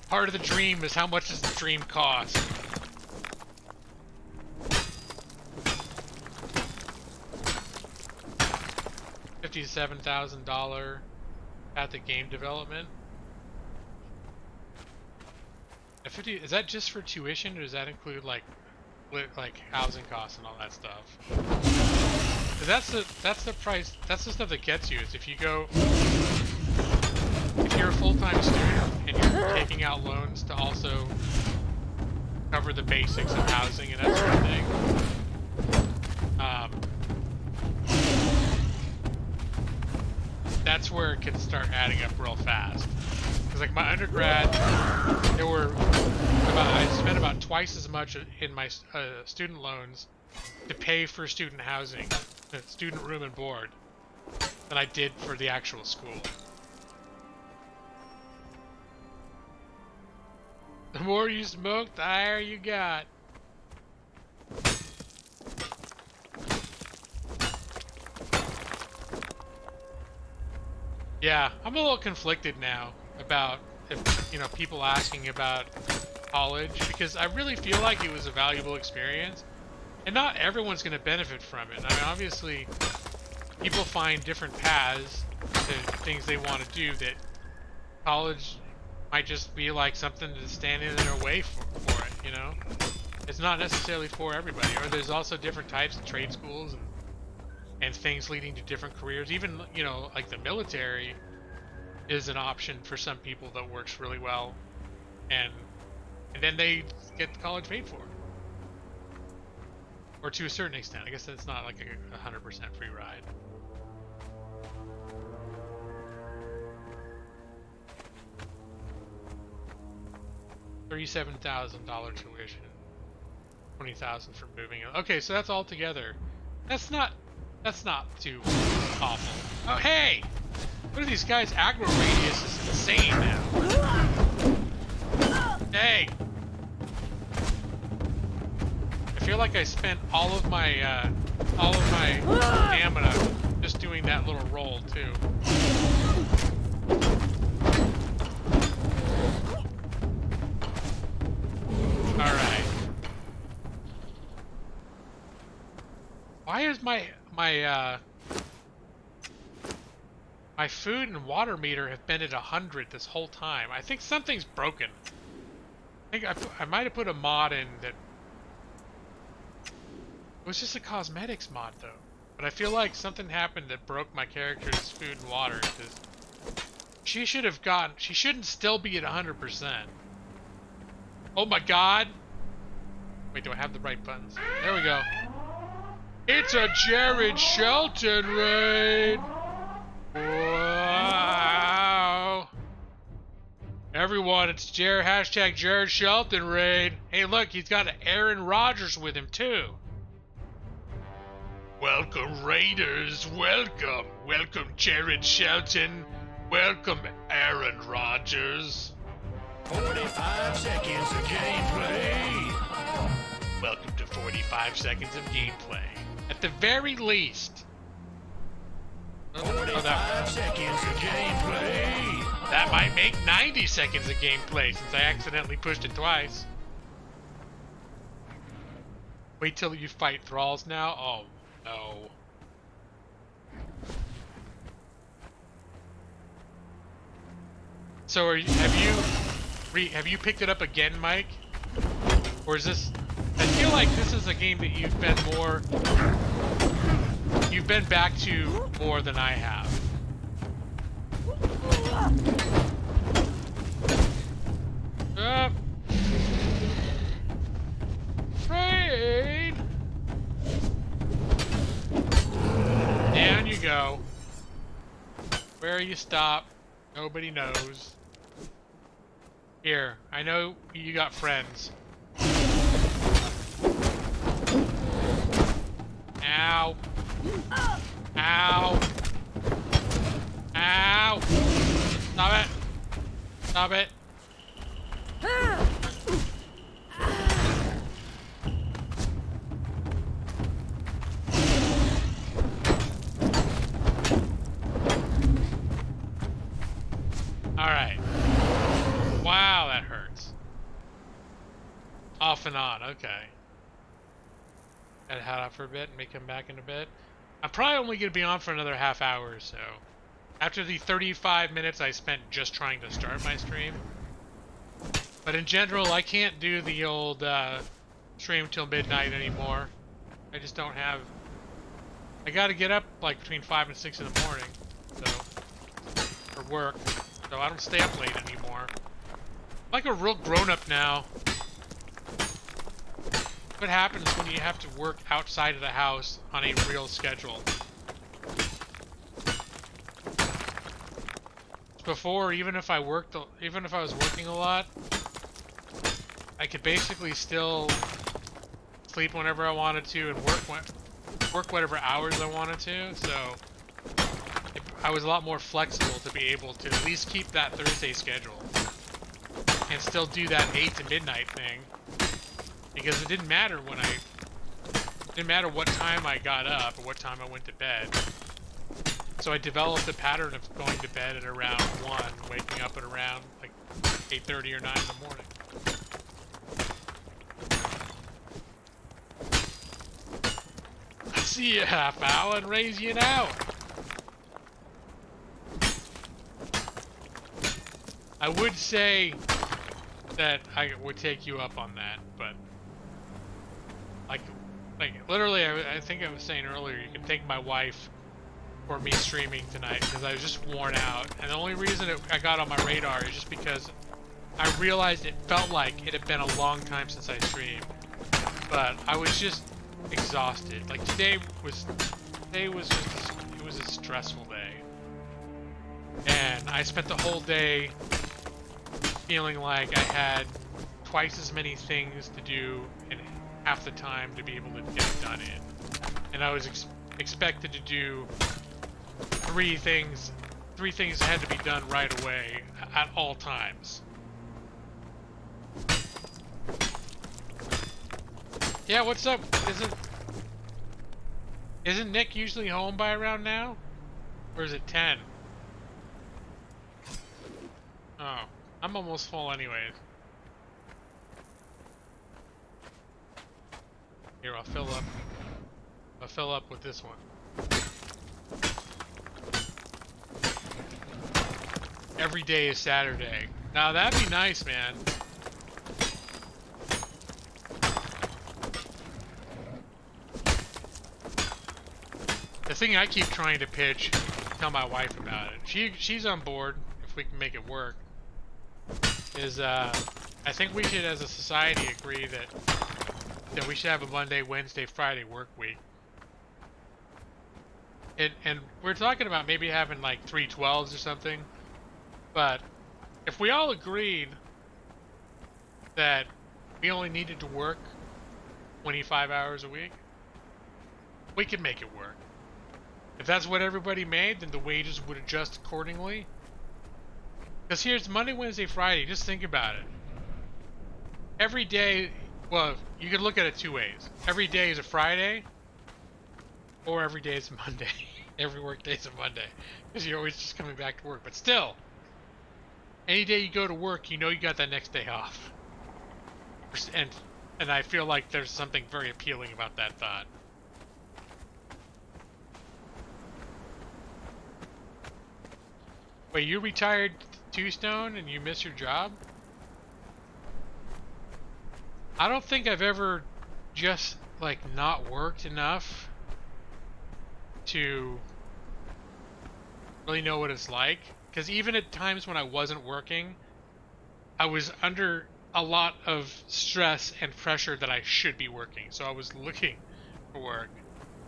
Part of the dream is how much does the dream cost? $57,000 at the game development. Is that just for tuition, or does that include like housing costs and all that stuff? 'Cause that's the price. That's the stuff that gets you. Is if you're a full-time student and you're taking out loans to also cover the basics of housing and that sort of thing. That's where it can start adding up real fast. Because like my undergrad, I spent about twice as much in my student loans to pay for student housing, student room and board, than I did for the actual school. The more you smoke, the higher you got. Yeah, I'm a little conflicted now about people asking about college, because I really feel like it was a valuable experience, and not everyone's going to benefit from it. I mean, obviously, people find different paths to things they want to do that college might just be like something to stand in their way for it, you know? It's not necessarily for everybody. Or there's also different types of trade schools and things leading to different careers. Even, like the military is an option for some people that works really well. And then they get the college paid for. Or to a certain extent. I guess that's not like a 100% free ride. $37,000 tuition, $20,000 for moving. Okay, so that's all together. That's not too awful. Oh hey, what are these guys? Aggro radius is insane now. Hey, I feel like I spent all of my stamina just doing that little roll too. Alright. Why is my food and water meter have been at 100 this whole time? I think something's broken. I think I might have put a mod in that. It was just a cosmetics mod though. But I feel like something happened that broke my character's food and water, because she shouldn't still be at 100%. Oh my god! Wait, do I have the right buttons? There we go. It's a Jared Shelton raid! Wow! Everyone, it's Jared, hashtag Jared Shelton raid. Hey, look, he's got Aaron Rodgers with him, too. Welcome, Raiders. Welcome. Welcome, Jared Shelton. Welcome, Aaron Rodgers. 45 seconds of gameplay. Welcome to 45 seconds of gameplay. At the very least. 45 seconds of gameplay. That might make 90 seconds of gameplay since I accidentally pushed it twice. Wait till you fight thralls now? Oh, no. So have you picked it up again, Mike? Or is this... I feel like this is a game that you've been back to more than I have. Raid! Down you go. Where you stop, nobody knows. Here, I know you got friends. Ow. Ow. Ow. Stop it. Stop it. Alright. Wow, that hurts. Off and on, okay. Gotta head out for a bit and may come back in a bit. I'm probably only gonna be on for another half hour or so. After the 35 minutes I spent just trying to start my stream. But in general, I can't do the old stream till midnight anymore. I just don't have... I gotta get up like between 5 and 6 in the morning, so... for work. So I don't stay up late anymore. I'm like a real grown-up now. What happens when you have to work outside of the house on a real schedule? Before, even if I was working a lot, I could basically still sleep whenever I wanted to and work whatever hours I wanted to. So I was a lot more flexible to be able to at least keep that Thursday schedule and still do that 8 to midnight thing. Because it didn't matter what time I got up or what time I went to bed. So I developed a pattern of going to bed at around 1, waking up at around like 8:30 or 9 in the morning. I see you, half owl, and raise you now. I would say that I would take you up on that, but like literally, I think I was saying earlier, you can thank my wife for me streaming tonight because I was just worn out, and the only reason I got on my radar is just because I realized it felt like it had been a long time since I streamed, but I was just exhausted. Like today was a stressful day, and I spent the whole day feeling like I had twice as many things to do in half the time to be able to get it done in, and I was expected to do three things that had to be done right away at all times. Yeah, what's up? Isn't Nick usually home by around now? Or is it 10? Oh, I'm almost full anyways. Here, I'll fill up with this one. Every day is Saturday. Now that'd be nice, man. The thing I keep trying to pitch, tell my wife about it. She's on board if we can make it work. Is I think we should, as a society, agree that we should have a Monday, Wednesday, Friday work week. And we're talking about maybe having like 3 12s or something. But if we all agreed that we only needed to work 25 hours a week, we could make it work. If that's what everybody made, then the wages would adjust accordingly. Because here's Monday, Wednesday, Friday. Just think about it. Every day, well, you could look at it two ways. Every day is a Friday, or every day is a Monday. Every work day is a Monday. Because you're always just coming back to work. But still, any day you go to work, you know you got that next day off. And I feel like there's something very appealing about that thought. Wait, you retired Two-Stone and you miss your job? I don't think I've ever just, like, not worked enough to really know what it's like. Because even at times when I wasn't working, I was under a lot of stress and pressure that I should be working. So I was looking for work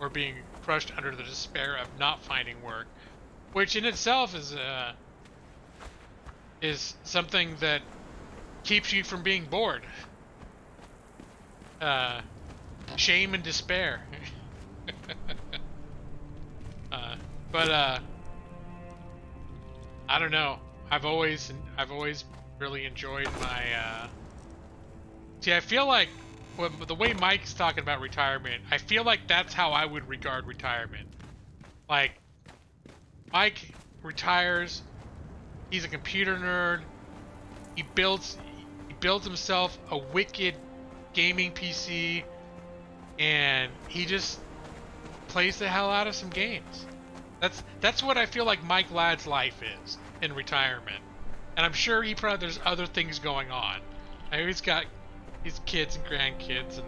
or being crushed under the despair of not finding work, which in itself is something that keeps you from being bored. Shame and despair. But I don't know. I've always really enjoyed my. See, I feel like the way Mike's talking about retirement, I feel like that's how I would regard retirement. Like, Mike retires. He's a computer nerd. He builds himself a wicked gaming PC, and he just plays the hell out of some games. That's what I feel like Mike Ladd's life is in retirement. And I'm sure there's other things going on. I know he's got his kids and grandkids and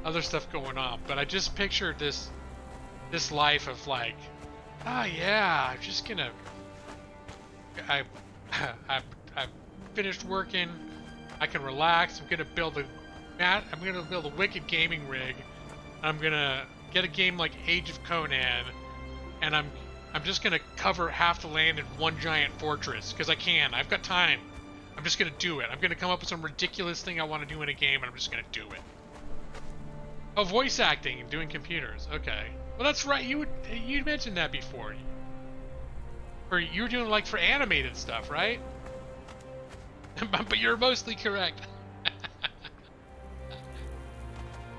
other stuff going on, but I just pictured this life of like, yeah, I'm just gonna I've finished working, I can relax, I'm gonna build a wicked gaming rig, I'm gonna get a game like Age of Conan, and I'm just gonna cover half the land in one giant fortress, because I've got time. I'm just gonna do it. I'm gonna come up with some ridiculous thing I want to do in a game, and I'm just gonna do it. Oh, voice acting and doing computers. Okay. Well, that's right. You mentioned that before. Or you were doing like for animated stuff, right? But you're mostly correct.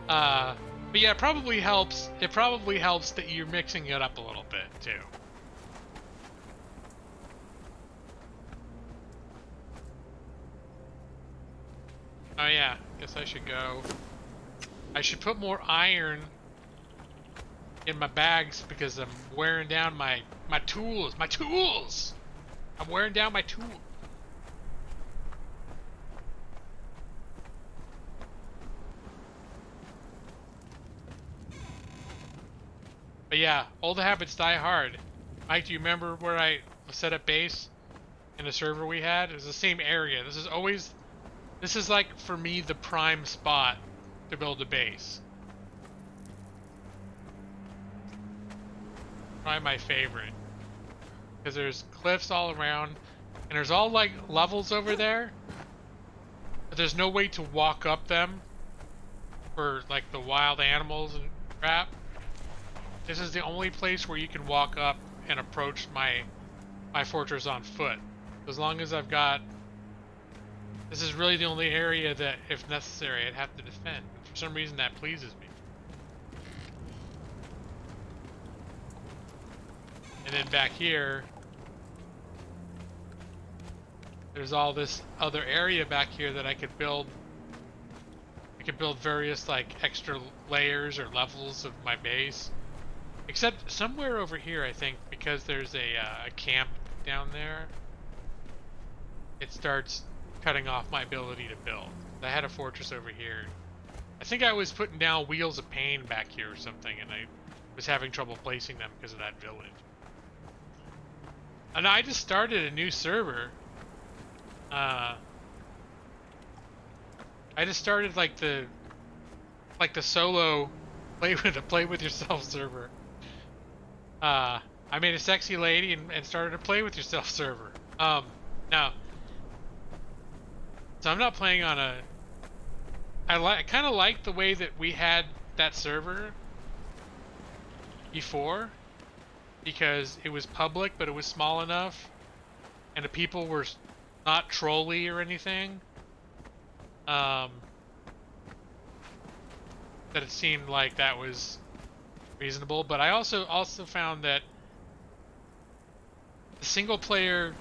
But yeah, it probably helps. It probably helps that you're mixing it up a little bit too. Oh yeah, guess I should go. I should put more iron in my bags because I'm wearing down my tools. My tools! I'm wearing down my tools. But yeah, old habits die hard. Mike, do you remember where I set up base in a server we had? It was the same area. This is like, for me, the prime spot to build a base. Probably my favorite. Because there's cliffs all around, and there's all like levels over there, but there's no way to walk up them for like the wild animals and crap. This is the only place where you can walk up and approach my fortress on foot. As long as I've got... This is really the only area that, if necessary, I'd have to defend. For some reason, that pleases me. And then back here, there's all this other area back here that I could build. I could build various like extra layers or levels of my base. Except somewhere over here, I think, because there's a camp down there, it starts cutting off my ability to build. I had a fortress over here. I think I was putting down Wheels of Pain back here or something, and I was having trouble placing them because of that village. And I just started a new server. I just started like the solo play with yourself server. I made a sexy lady and started a play with yourself server. Now, So I'm not playing on a. I kind of like the way that we had that server before, because it was public, but it was small enough, and the people were not trolly or anything. That it seemed like that was reasonable. But I also found that the single player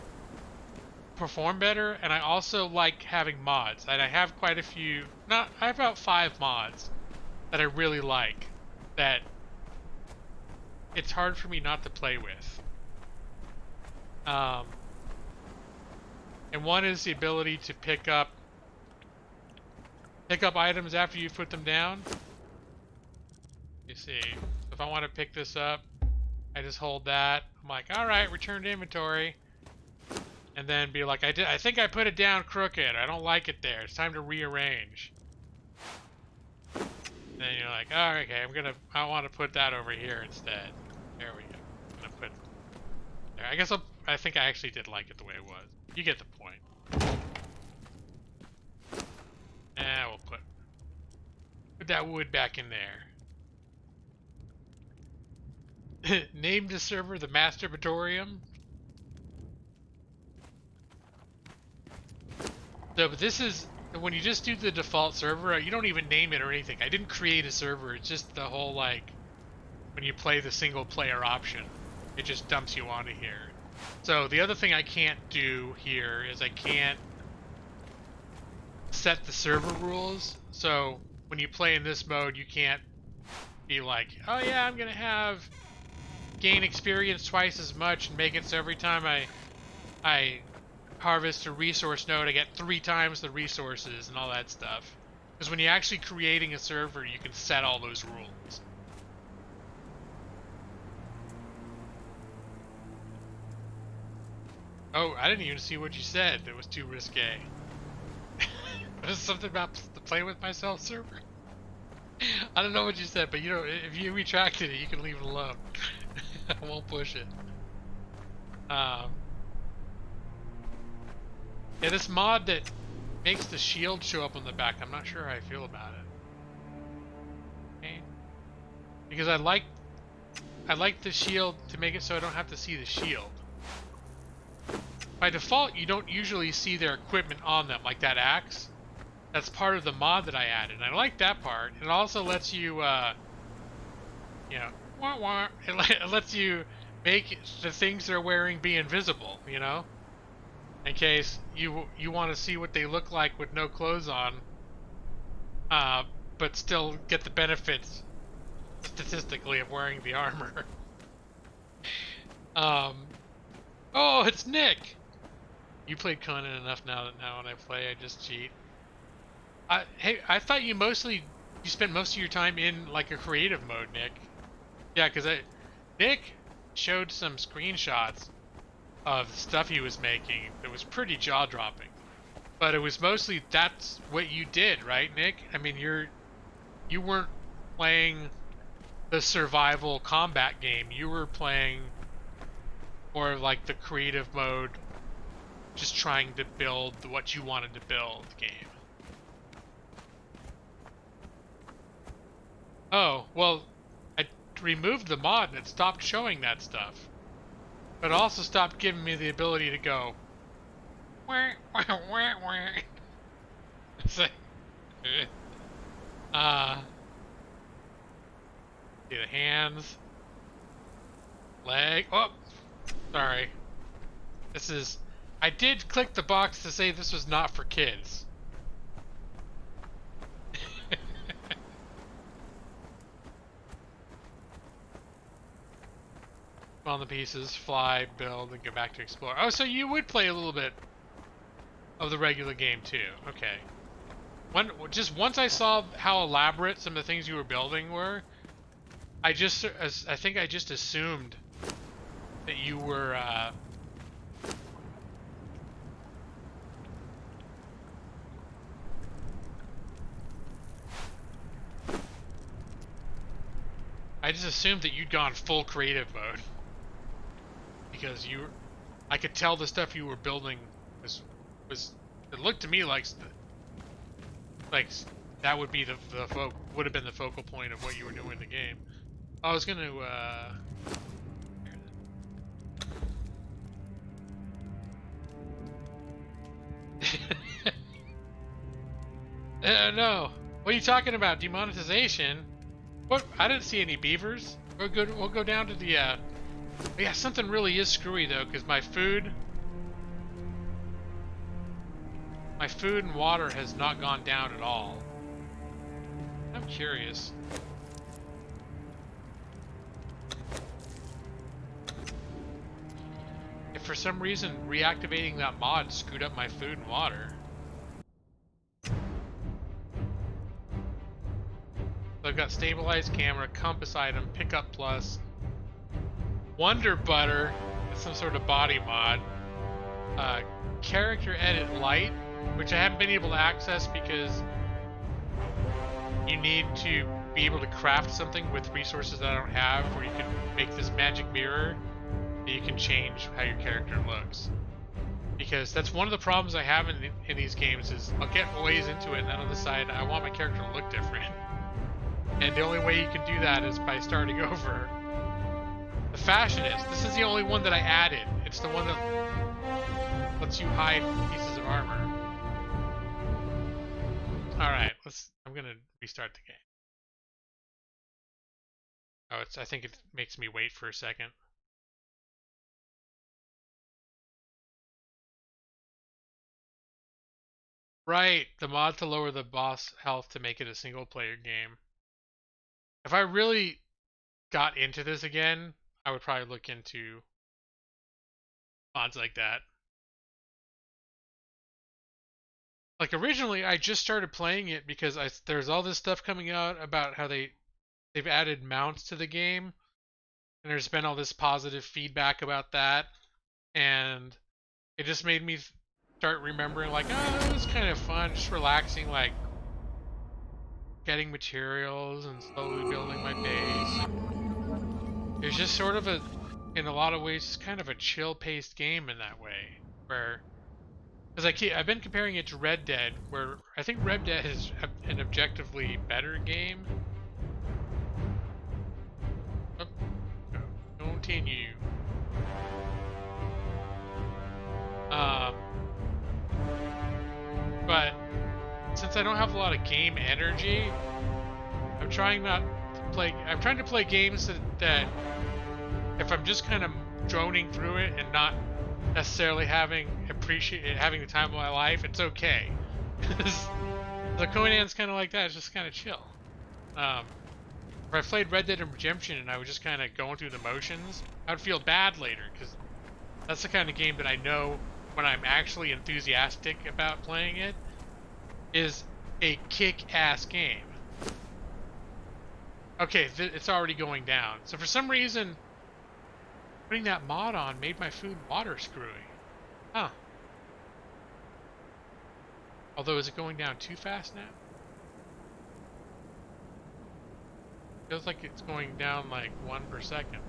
perform better, and I also like having mods. And I have quite a few. I have about 5 mods that I really like. That it's hard for me not to play with. And one is the ability to pick up items after you put them down. You see, if I want to pick this up, I just hold that. I'm like, all right, return to inventory, and then be like, I think I put it down crooked. I don't like it there. It's time to rearrange. Then you're like, oh, okay, I want to put that over here instead. There we go. I'm gonna put there. I think I actually did like it the way it was. You get the point. We'll put that wood back in there. Name the server the Masturbatorium. So, but this is when you just do the default server. You don't even name it or anything. I didn't create a server. It's just the whole, like, when you play the single player option, it just dumps you onto here. So the other thing I can't do here is I can't set the server rules. So when you play in this mode, you can't be like, oh yeah, I'm gonna gain experience twice as much and make it so every time I harvest a resource node, I get 3 times the resources and all that stuff. Because when you're actually creating a server, you can set all those rules. Oh, I didn't even see what you said. It was too risque. There's something about the play with myself server. I don't know what you said, but if you retracted it, you can leave it alone. I won't push it. Yeah, this mod that makes the shield show up on the back, I'm not sure how I feel about it. Okay. Because I like the shield to make it so I don't have to see the shield. By default, you don't usually see their equipment on them, like that axe. That's part of the mod that I added. And I like that part. It also lets you, it lets you make the things they're wearing be invisible, in case you want to see what they look like with no clothes on, but still get the benefits statistically of wearing the armor. Oh, it's Nick. You played Conan enough now when I play, I just cheat. Hey, I thought you spent most of your time in like a creative mode, Nick. Yeah, because Nick showed some screenshots of stuff he was making that was pretty jaw-dropping. But it was mostly that's what you did, right, Nick? I mean, you weren't playing the survival combat game. You were playing more like the creative mode, just trying to build what you wanted to build game. Oh, well, I removed the mod and it stopped showing that stuff. But it also stopped giving me the ability to go wah, wah, wah, wah. It's like, see the hands, leg. Oh, sorry. I did click the box to say this was not for kids. On the pieces, fly, build, and go back to explore. Oh, so you would play a little bit of the regular game too. Okay. Once I saw how elaborate some of the things you were building were, I think I just assumed that you were I just assumed that you'd gone full creative mode. Because I could tell the stuff you were building was It looked to me like that would be would have been the focal point of what you were doing in the game. I was gonna no. What are you talking about? Demonetization? What? I didn't see any beavers. We'll go down to the yeah, something really is screwy though, because my food and water has not gone down at all. I'm curious. If for some reason reactivating that mod screwed up my food and water. So I've got stabilized camera, compass item, pickup plus, Wonder Butter, some sort of body mod, character edit light, which I haven't been able to access because you need to be able to craft something with resources that I don't have, where you can make this magic mirror that you can change how your character looks. Because that's one of the problems I have in these games is I'll get ways into it and then I'll decide I want my character to look different. And the only way you can do that is by starting over. The Fashionist, this is the only one that I added. It's the one that lets you hide pieces of armor. Alright, I'm gonna restart the game. Oh, I think it makes me wait for a second. Right, the mod to lower the boss health to make it a single player game. If I really got into this again, I would probably look into mods like that. Like originally, I just started playing it because there's all this stuff coming out about how they've added mounts to the game, and there's been all this positive feedback about that, and it just made me start remembering like, oh, it was kind of fun, just relaxing, like getting materials and slowly building my base. It was just sort of in a lot of ways, kind of a chill-paced game in that way, where. Because I've been comparing it to Red Dead, where I think Red Dead is an objectively better game. Oh, continue. But since I don't have a lot of game energy, I'm trying to play games that if I'm just kind of droning through it and not necessarily having the time of my life, it's okay. The Conan's kind of like that. It's just kind of chill. If I played Red Dead Redemption and I was just kind of going through the motions, I would feel bad later, because that's the kind of game that I know when I'm actually enthusiastic about playing it is a kick-ass game. Okay, it's already going down. So for some reason, putting that mod on made my food and water screwy. Huh. Although, is it going down too fast now? Feels like it's going down like 1 per second.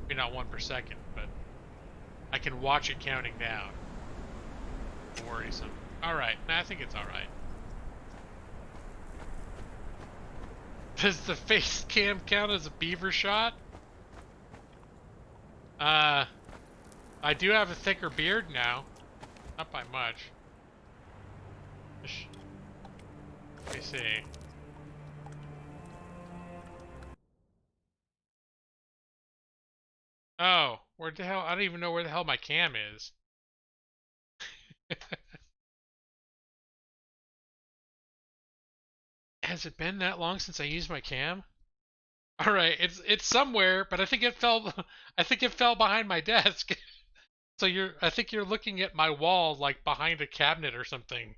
Maybe not 1 per second, but I can watch it counting down. Worrisome. Alright, I think it's alright. Does the face cam count as a beaver shot? I do have a thicker beard now. Not by much. Let me see. Oh, where the hell? I don't even know where the hell my cam is. Has it been that long since I used my cam? All right, it's somewhere, but I think it fell. I think it fell behind my desk. So I think you're looking at my wall like behind a cabinet or something.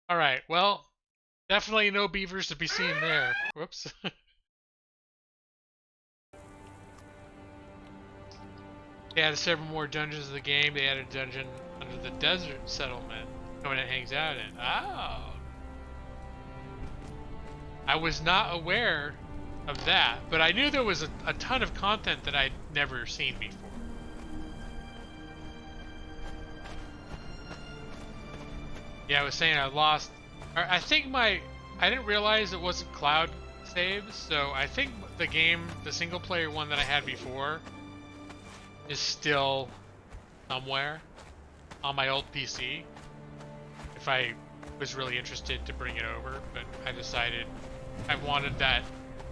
All right, well, definitely no beavers to be seen there. Whoops. They added several more dungeons in the game. They added a dungeon under the desert settlement Conan hangs out in. Oh. I was not aware of that, but I knew there was a ton of content that I'd never seen before. Yeah, I was saying I lost. Or I think I didn't realize it wasn't cloud saves, so I think the game, the single player one that I had before, is still somewhere on my old PC. If I was really interested to bring it over, but I decided I wanted that.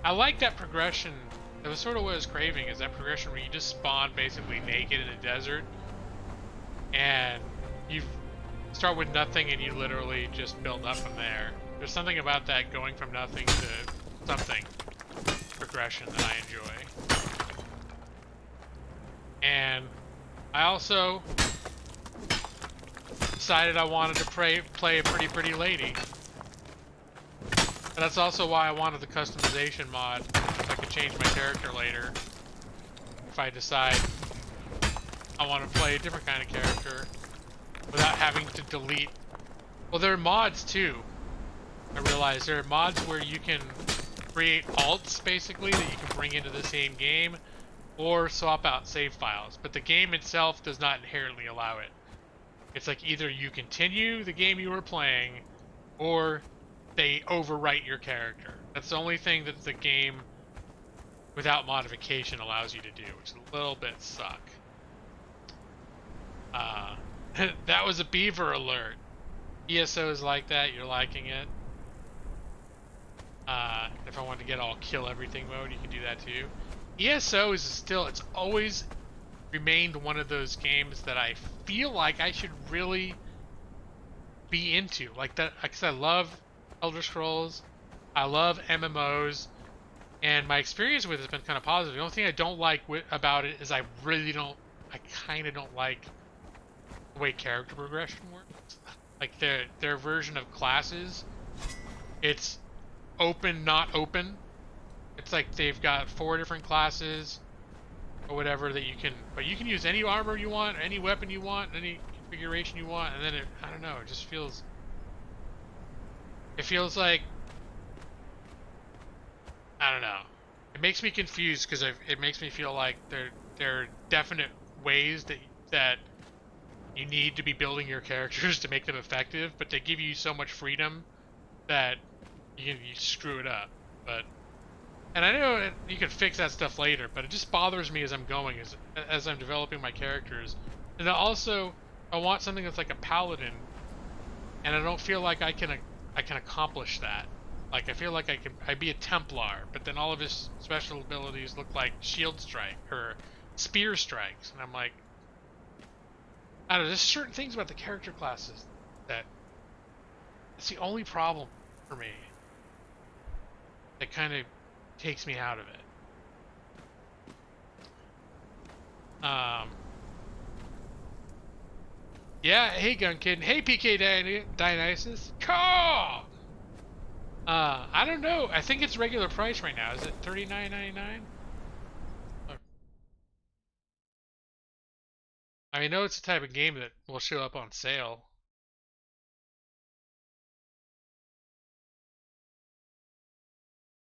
I like that progression. That was sort of what I was craving, is that progression where you just spawn basically naked in a desert, and you start with nothing and you literally just build up from there. There's something about that going from nothing to something progression that I enjoy. And I also decided I wanted to play a pretty lady. And that's also why I wanted the customization mod, so I could change my character later if I decide I want to play a different kind of character without having to delete. Well, there are mods too. I realize there are mods where you can create alts basically that you can bring into the same game or swap out save files, but the game itself does not inherently allow it. It's like either you continue the game you were playing or they overwrite your character. That's the only thing that the game without modification allows you to do, which is a little bit suck. That was a beaver alert. ESO is like that, you're liking it. If I wanted to get all kill everything mode, you can do that too. ESO is still, it's always remained one of those games that I feel like I should really be into. Like that, because I love Elder Scrolls, I love MMOs, and my experience with it has been kind of positive. The only thing I don't like about it is I kind of don't like the way character progression works. Like their version of classes, it's open, not open. It's like they've got 4 different classes or whatever that you can, but you can use any armor you want, any weapon you want, any configuration you want, and then I don't know, it just feels, like, I don't know. It makes me confused because it makes me feel like there are definite ways that you need to be building your characters to make them effective, but they give you so much freedom that you screw it up. And I know you can fix that stuff later, but it just bothers me as I'm going, as I'm developing my characters. And also, I want something that's like a paladin, and I don't feel like I can accomplish that. Like I feel like I'd be a Templar, but then all of his special abilities look like shield strike or spear strikes, and I'm like, I don't know. There's certain things about the character classes that it's the only problem for me. That kind of takes me out of it. Yeah, hey Gun Kid, hey PK Dionysus. Caw! I don't know. I think it's regular price right now. Is it $39.99? I know it's the type of game that will show up on sale.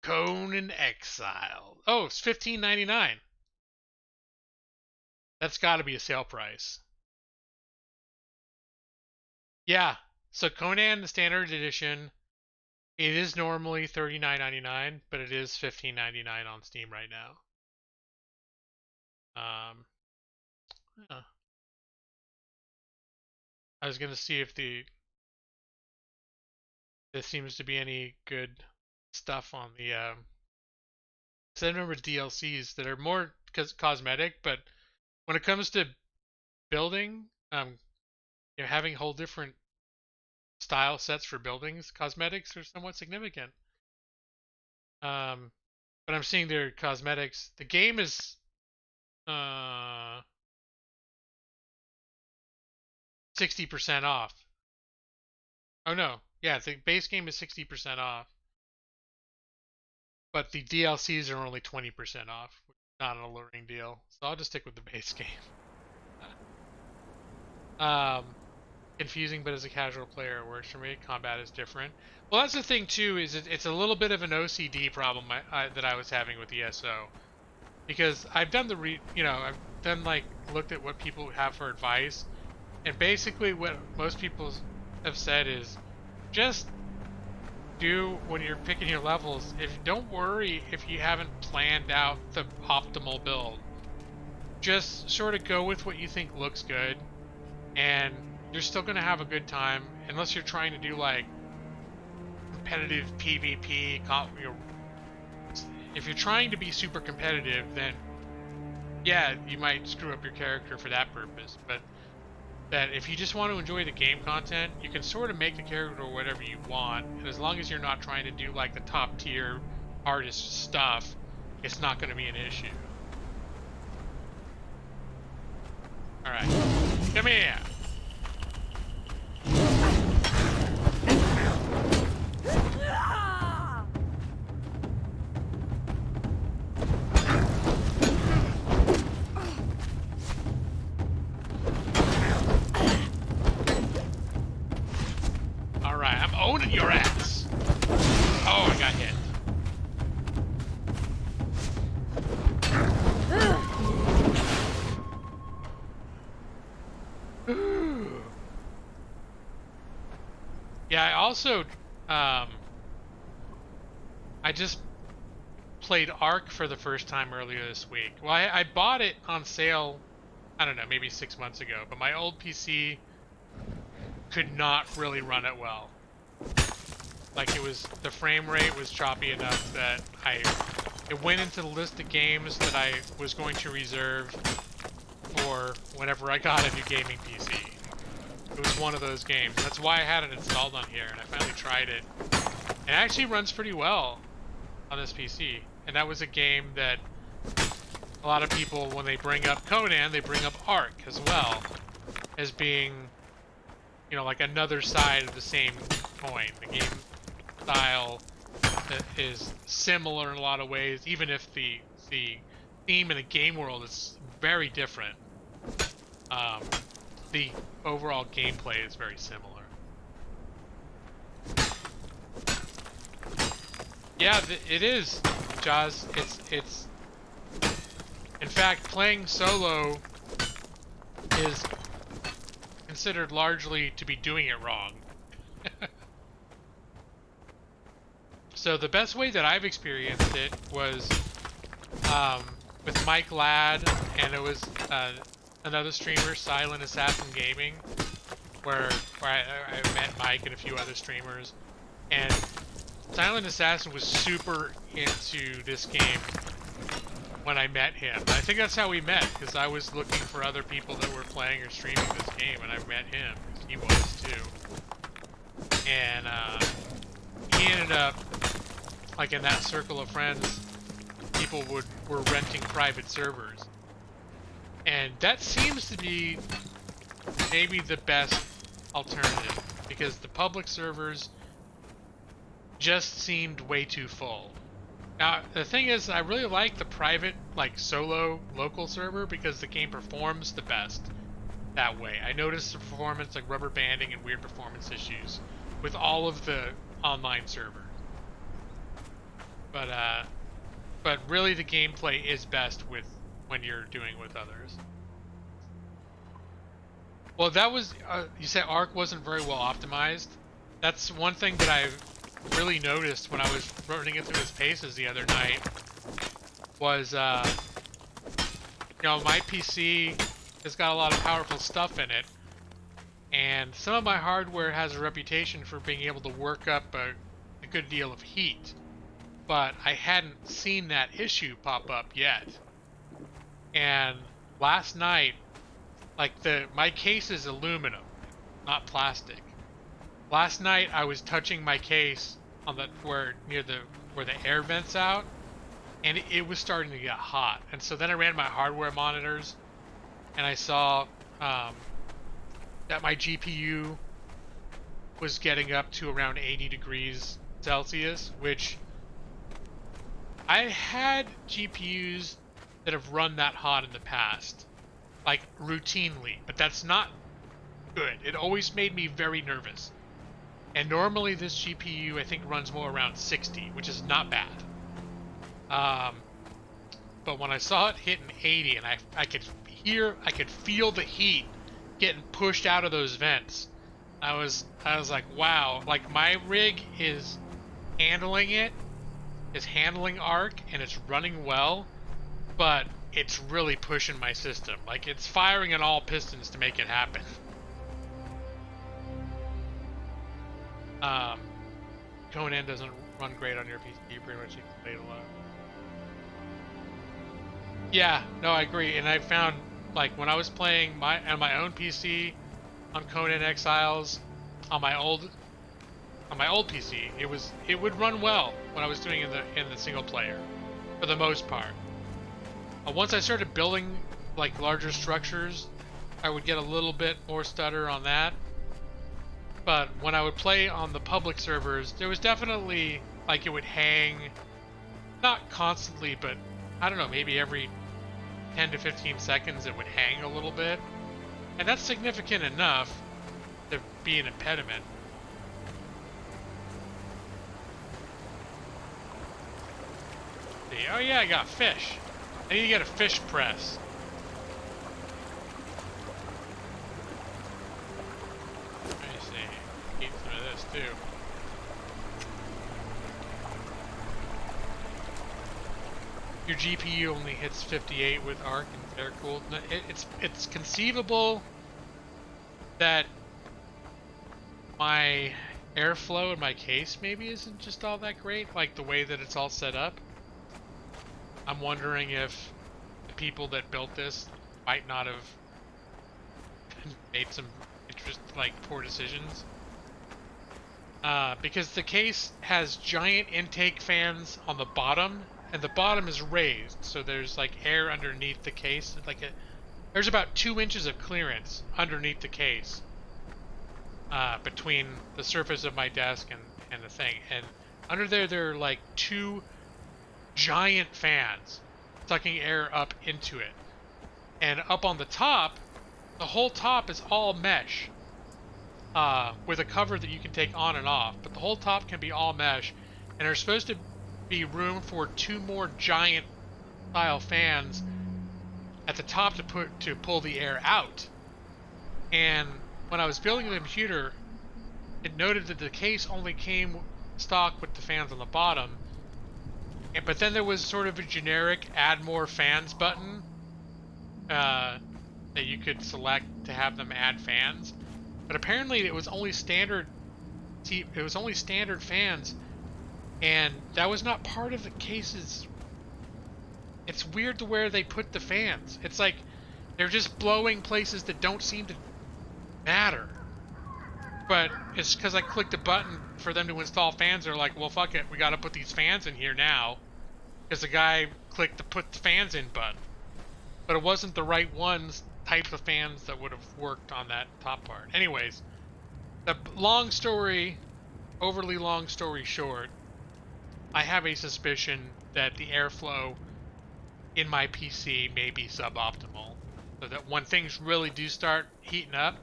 Conan Exile. Oh, it's $15.99. That's got to be a sale price. Yeah. So Conan, the standard edition, it is normally $39.99, but it is $15.99 on Steam right now. Yeah. I was gonna see if there seems to be any good stuff on the. Cause I remember DLCs that are more cosmetic, but when it comes to building, having whole different style sets for buildings, cosmetics are somewhat significant. But I'm seeing their cosmetics. The game is 60% off. Oh no, yeah, the base game is 60% off, but the DLCs are only 20% off. Not an alluring deal, so I'll just stick with the base game. Confusing, but as a casual player, it works for me. Combat is different. Well, that's the thing too. Is it's a little bit of an OCD problem that I was having with ESO, because I've done I've done looked at what people have for advice, and basically what most people have said is just do when you're picking your levels. Don't worry if you haven't planned out the optimal build. Just sort of go with what you think looks good, and you're still gonna have a good time unless you're trying to do like competitive PvP. If you're trying to be super competitive, then yeah, you might screw up your character for that purpose. But that if you just want to enjoy the game content, you can sort of make the character whatever you want, and as long as you're not trying to do like the top tier hardest stuff, it's not going to be an issue. All right, come here. I'm owning your ass. Oh, I got hit. Yeah, I also, I just played Ark for the first time earlier this week. Well, I bought it on sale, I don't know, maybe 6 months ago, but my old PC could not really run it well. Like the frame rate was choppy enough that it went into the list of games that I was going to reserve for whenever I got a new gaming PC. It was one of those games. That's why I had it installed on here, and I finally tried it. It actually runs pretty well on this PC. And that was a game that a lot of people, when they bring up Conan, they bring up Ark as well as being, you know, like another side of the same coin. The game style is similar in a lot of ways, even if the theme in the game world is very different. The overall gameplay is very similar. Yeah, it is, Jaws. It's in fact, playing solo is considered largely to be doing it wrong. So the best way that I've experienced it was with Mike Ladd, and it was another streamer, Silent Assassin Gaming, where I met Mike and a few other streamers, and Silent Assassin was super into this game when I met him. I think that's how we met, because I was looking for other people that were playing or streaming this game, and I met him, because he was too. And he ended up, like in that circle of friends, people were renting private servers. And that seems to be maybe the best alternative, because the public servers just seemed way too full. Now, the thing is, I really like the private, like, solo local server because the game performs the best that way. I noticed the performance, like rubber banding and weird performance issues with all of the online servers. But really the gameplay is best when you're doing with others. Well, that was, you said Ark wasn't very well optimized. That's one thing that I've really noticed when I was running it through its paces the other night was, you know, my PC has got a lot of powerful stuff in it, and some of my hardware has a reputation for being able to work up a good deal of heat, but I hadn't seen that issue pop up yet. And last night, like my case is aluminum, not plastic. Last night I was touching my case on where the air vents out, and it was starting to get hot. And so then I ran my hardware monitors, and I saw that my GPU was getting up to around 80 degrees Celsius, which I had GPUs that have run that hot in the past, like routinely, but that's not good. It always made me very nervous. And normally this GPU, I think, runs more around 60, which is not bad. But when I saw it hitting 80, and I could feel the heat getting pushed out of those vents, I was like, wow, like my rig is handling it, is handling Arc, and it's running well, but it's really pushing my system. Like it's firing on all pistons to make it happen. Um, Conan doesn't run great on your PC. You pretty much need to play it a lot. Yeah, no, I agree. And I found like when I was playing on my own PC on Conan Exiles on my old PC, it would run well when I was doing in the single player for the most part. Once I started building like larger structures, I would get a little bit more stutter on that. But when I would play on the public servers, there was definitely like it would hang, not constantly, but I don't know, maybe every 10 to 15 seconds it would hang a little bit. And that's significant enough to be an impediment. See, oh yeah, I got fish. I need to get a fish press. Let me see. Eat some of this too. Your GPU only hits 58 with Arc and air cooled. It's conceivable that my airflow in my case maybe isn't just all that great, like the way that it's all set up. I'm wondering if the people that built this might not have made some poor decisions. Because the case has giant intake fans on the bottom, and the bottom is raised, so there's like air underneath the case. There's about 2 inches of clearance underneath the case between the surface of my desk and the thing. And under there are like 2 giant fans sucking air up into it. And up on the top, the whole top is all mesh with a cover that you can take on and off. But the whole top can be all mesh, and there's supposed to be room for 2 more giant style fans at the top to pull the air out. And when I was building the computer, it noted that the case only came stock with the fans on the bottom. But then there was sort of a generic add more fans button that you could select to have them add fans. But apparently it was only standard fans, and that was not part of the cases. It's weird to where they put the fans. It's like they're just blowing places that don't seem to matter. But it's because I clicked a button for them to install fans. They're like, well, fuck it, we got to put these fans in here now, because the guy clicked the put the fans in button. But it wasn't the right types of fans that would have worked on that top part. Anyways, the overly long story short, I have a suspicion that the airflow in my PC may be suboptimal, so that when things really do start heating up,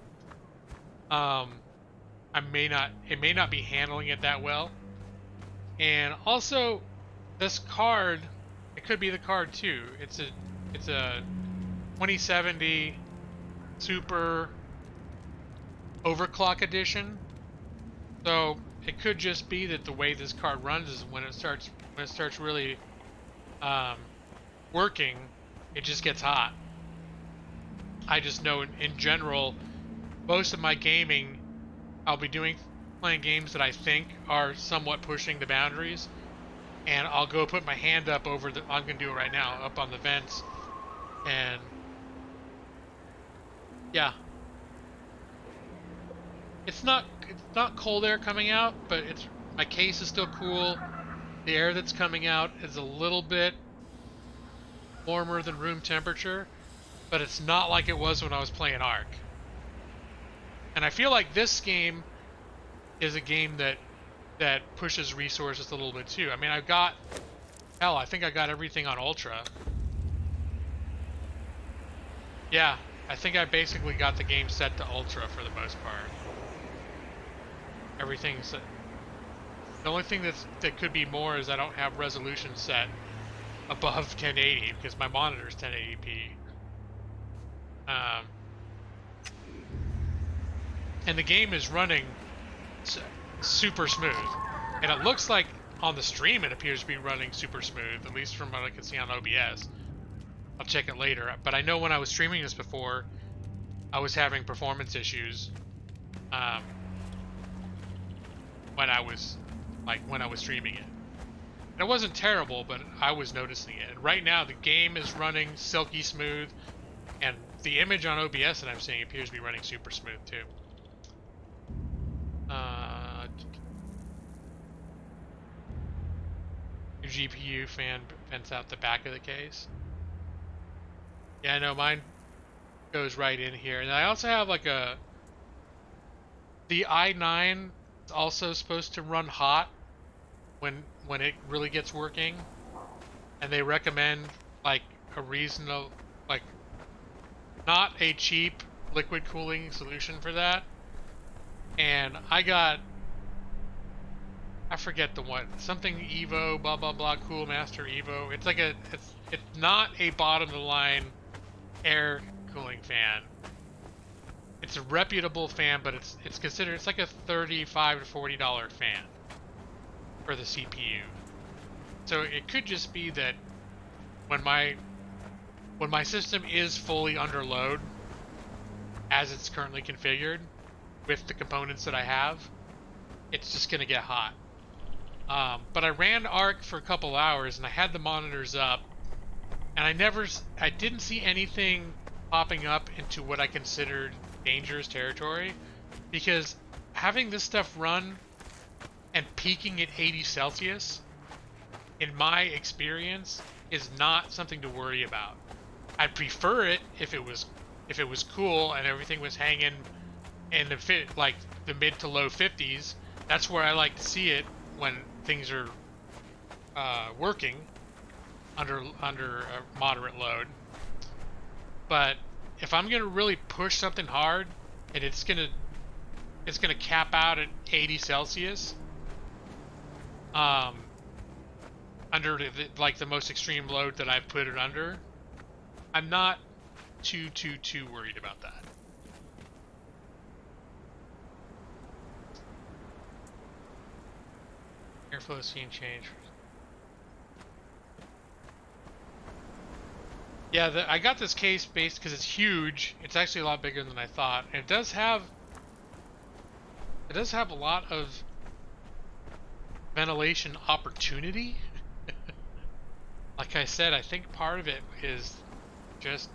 it may not be handling it that well. And also, this card, it could be the card too. It's a 2070 Super Overclock Edition. So it could just be that the way this card runs is when it starts really working, it just gets hot. I just know in general, most of my gaming, I'll be playing games that I think are somewhat pushing the boundaries, and I'll go put my hand up I'm gonna do it right now, up on the vents, and yeah, it's not cold air coming out, but my case is still cool. The air that's coming out is a little bit warmer than room temperature, but it's not like it was when I was playing Ark. And I feel like this game is a game that pushes resources a little bit too. I mean, I think I got everything on Ultra. Yeah, I think I basically got the game set to Ultra for the most part. Everything's... The only thing that could be more is I don't have resolution set above 1080 because my monitor is 1080p. and the game is running super smooth. And it looks like on the stream it appears to be running super smooth, at least from what I can see on OBS. I'll check it later. But I know when I was streaming this before, I was having performance issues when I was streaming it. And it wasn't terrible, but I was noticing it. And right now the game is running silky smooth, and the image on OBS that I'm seeing appears to be running super smooth too. Your GPU fan vents out the back of the case. Yeah, I know mine goes right in here. And I also have like the i9 is also supposed to run hot when it really gets working. And they recommend like a reasonable, like not a cheap liquid cooling solution for that. And I forget the one, something Evo, blah blah blah, Cool Master Evo. It's like it's not a bottom of the line air cooling fan. It's a reputable fan, but it's considered, it's like a $35 to $40 fan for the CPU. So it could just be that when my system is fully under load, as it's currently configured with the components that I have, it's just gonna get hot. But I ran Arc for a couple hours and I had the monitors up, and I didn't see anything popping up into what I considered dangerous territory, because having this stuff run and peaking at 80 Celsius, in my experience, is not something to worry about. I'd prefer it if it was cool and everything was hanging in the mid to low 50s. That's where I like to see it when things are working under a moderate load. But if I'm gonna really push something hard and it's gonna cap out at 80 Celsius, under the most extreme load that I've put it under, I'm not too worried about that. Airflow scene change. Yeah, I got this case based because it's huge. It's actually a lot bigger than I thought, and it does have a lot of ventilation opportunity. Like I said, I think part of it is just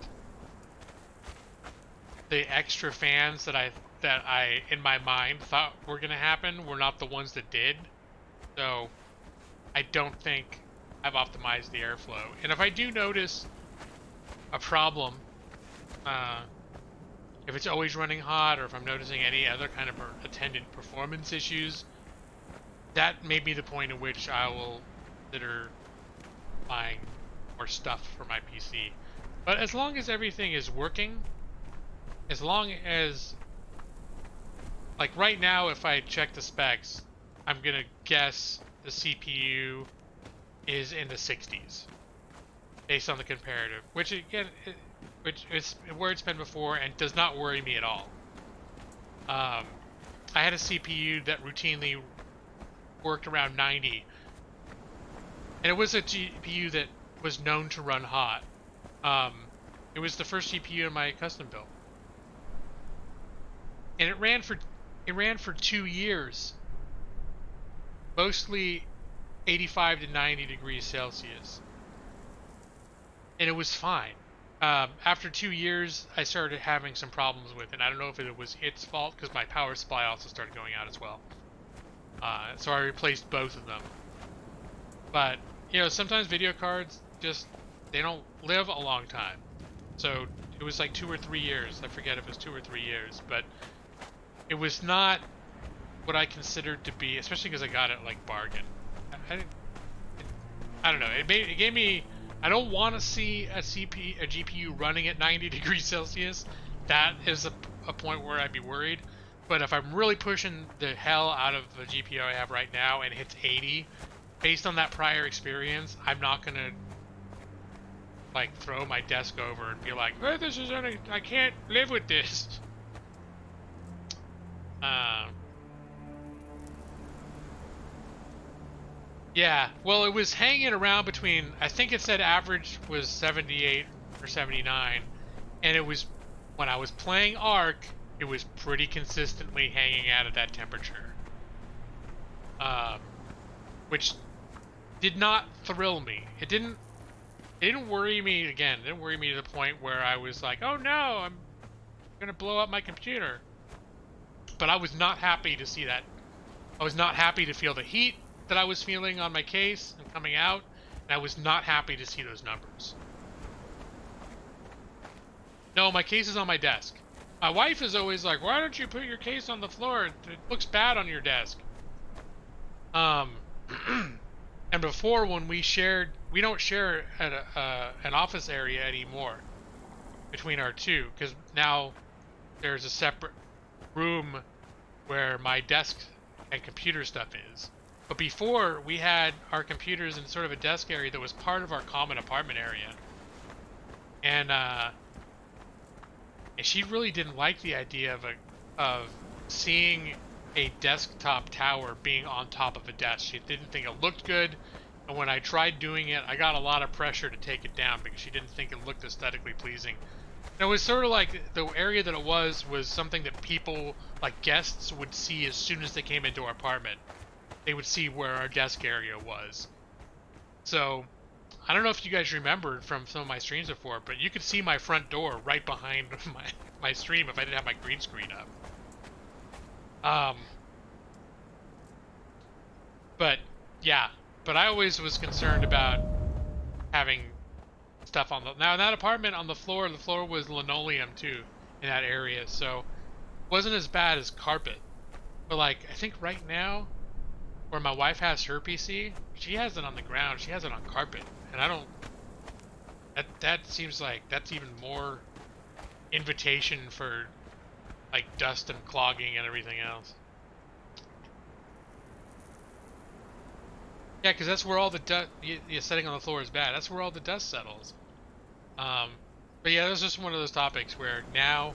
the extra fans that I in my mind thought were gonna happen were not the ones that did. So I don't think I've optimized the airflow. And if I do notice a problem, if it's always running hot, or if I'm noticing any other kind of attendant performance issues, that may be the point at which I will consider buying more stuff for my PC. But as long as everything is working, as long as, like right now, if I check the specs, I'm gonna guess the CPU is in the 60s based on the comparative, which again, which is where it's been before and does not worry me at all. I had a CPU that routinely worked around 90, and it was a GPU that was known to run hot. It was the first GPU in my custom build, and it ran for 2 years, mostly 85 to 90 degrees Celsius, and it was fine. After 2 years, I started having some problems with it. I don't know if it was its fault, because my power supply also started going out as well. So I replaced both of them. But, you know, sometimes video cards they don't live a long time. So it was like 2 or 3 years. I forget if it was 2 or 3 years, but it was not what I considered to be, especially because I got it like bargain. I don't know. It gave me. I don't want to see a GPU running at 90 degrees Celsius. That is a point where I'd be worried. But if I'm really pushing the hell out of the GPU I have right now and it hits 80, based on that prior experience, I'm not gonna like throw my desk over and be like, "Oh, I can't live with this." Um, yeah, well, it was hanging around between, I think it said average was 78 or 79, and it was, when I was playing Ark, it was pretty consistently hanging out at that temperature. Um, which did not thrill me. It didn't worry me again. It didn't worry me to the point where I was like, oh no, I'm gonna blow up my computer. But I was not happy to see that. I was not happy to feel the heat that I was feeling on my case and coming out, and I was not happy to see those numbers. No, my case is on my desk. My wife is always like, why don't you put your case on the floor? It looks bad on your desk. And before, when we don't share an office area anymore between our two, because now there's a separate room where my desk and computer stuff is. But before, we had our computers in sort of a desk area that was part of our common apartment area. And she really didn't like the idea of seeing a desktop tower being on top of a desk. She didn't think it looked good, and when I tried doing it, I got a lot of pressure to take it down because she didn't think it looked aesthetically pleasing. And it was sort of like the area that it was something that people, like guests, would see as soon as they came into our apartment. They would see where our desk area was. So, I don't know if you guys remember from some of my streams before, but you could see my front door right behind my stream if I didn't have my green screen up. But yeah, but I always was concerned about having stuff on the, now in that apartment on the floor was linoleum too in that area, so it wasn't as bad as carpet. But like, I think right now, where my wife has her PC, she has it on the ground, she has it on carpet, and I don't, that seems like that's even more invitation for like dust and clogging and everything else. Yeah, because that's where all the dust, setting on the floor is bad. That's where all the dust settles. But yeah, that's just one of those topics where now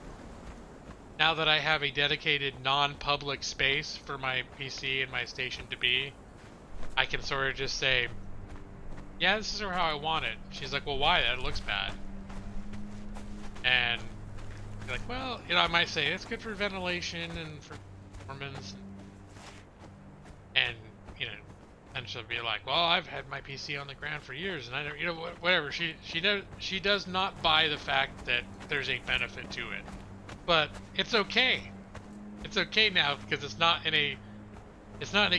that I have a dedicated non-public space for my PC and my station to be, I can sort of just say, yeah, this is how I want it. She's like, well, why? That looks bad. And you're like, well, I might say it's good for ventilation and for performance. And and she'll be like, well, I've had my PC on the ground for years, and I don't, whatever. She does not buy the fact that there's a benefit to it, but it's okay. It's okay now because it's not in a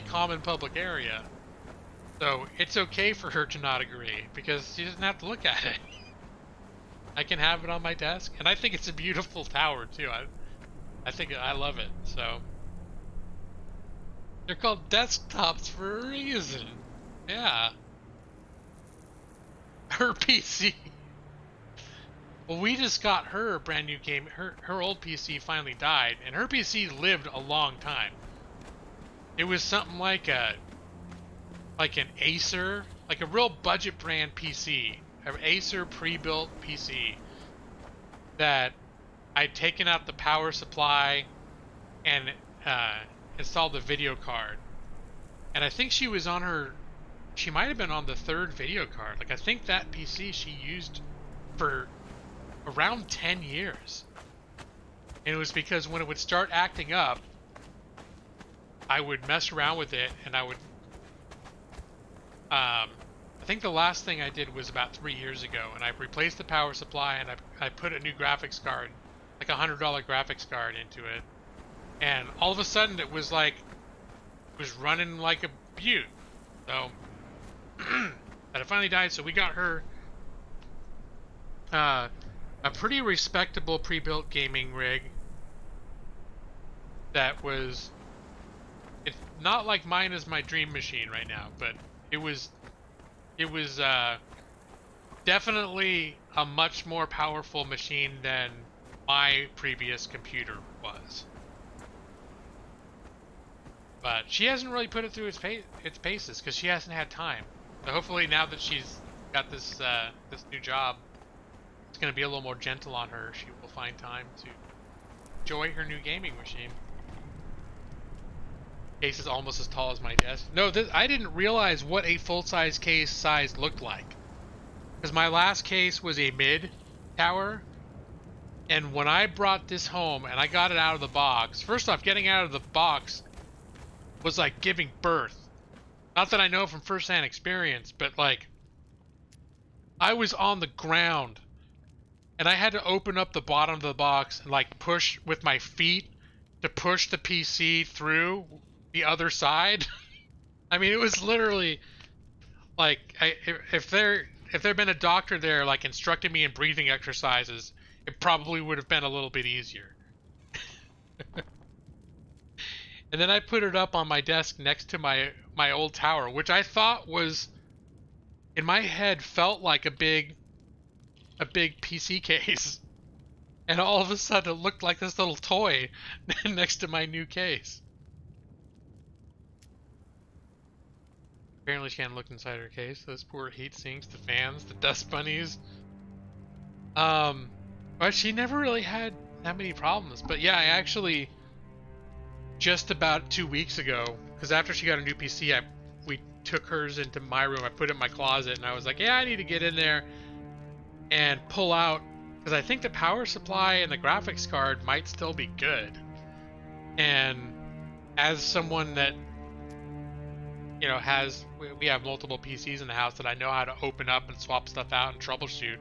common public area, so it's okay for her to not agree because she doesn't have to look at it. I can have it on my desk, and I think it's a beautiful tower too. I think I love it. So. They're called desktops for a reason. Yeah. Her PC. Well, we just got her a brand new game. Her old PC finally died, and her PC lived a long time. It was something like an Acer, like a real budget brand PC, an Acer pre-built PC that I'd taken out the power supply and installed the video card, and I think she was on she might have been on the third video card. Like, I think that PC she used for around 10 years, and it was because when it would start acting up, I would mess around with it, and I would I think the last thing I did was about 3 years ago, and I replaced the power supply, and I put a new graphics card, like $100 graphics card into it. And all of a sudden, it was running like a beaut. So, but it finally died. So we got her a pretty respectable pre-built gaming rig. That was, it's not like mine is my dream machine right now, but it was definitely a much more powerful machine than my previous computer was. But she hasn't really put it through its paces because she hasn't had time. So hopefully now that she's got this new job, it's going to be a little more gentle on her. She will find time to enjoy her new gaming machine. Case is almost as tall as my desk. No, I didn't realize what a full-size case size looked like. Because my last case was a mid tower. And when I brought this home and I got it out of the box, first off, getting out of the box was like giving birth. Not that I know from first-hand experience, but like I was on the ground and I had to open up the bottom of the box and like push with my feet to push the PC through the other side. I mean, it was literally like if there'd been a doctor there like instructing me in breathing exercises, it probably would have been a little bit easier. And then I put it up on my desk next to my old tower, which I thought was, in my head, felt like a big PC case. And all of a sudden it looked like this little toy next to my new case. Apparently she can't look inside her case. Those poor heat sinks, the fans, the dust bunnies. But she never really had that many problems. But yeah, I actually, just about 2 weeks ago, because after she got a new PC, we took hers into my room. I put it in my closet, and I was like, yeah, I need to get in there and pull out, because I think the power supply and the graphics card might still be good. And as someone that, you know, we have multiple PCs in the house that I know how to open up and swap stuff out and troubleshoot,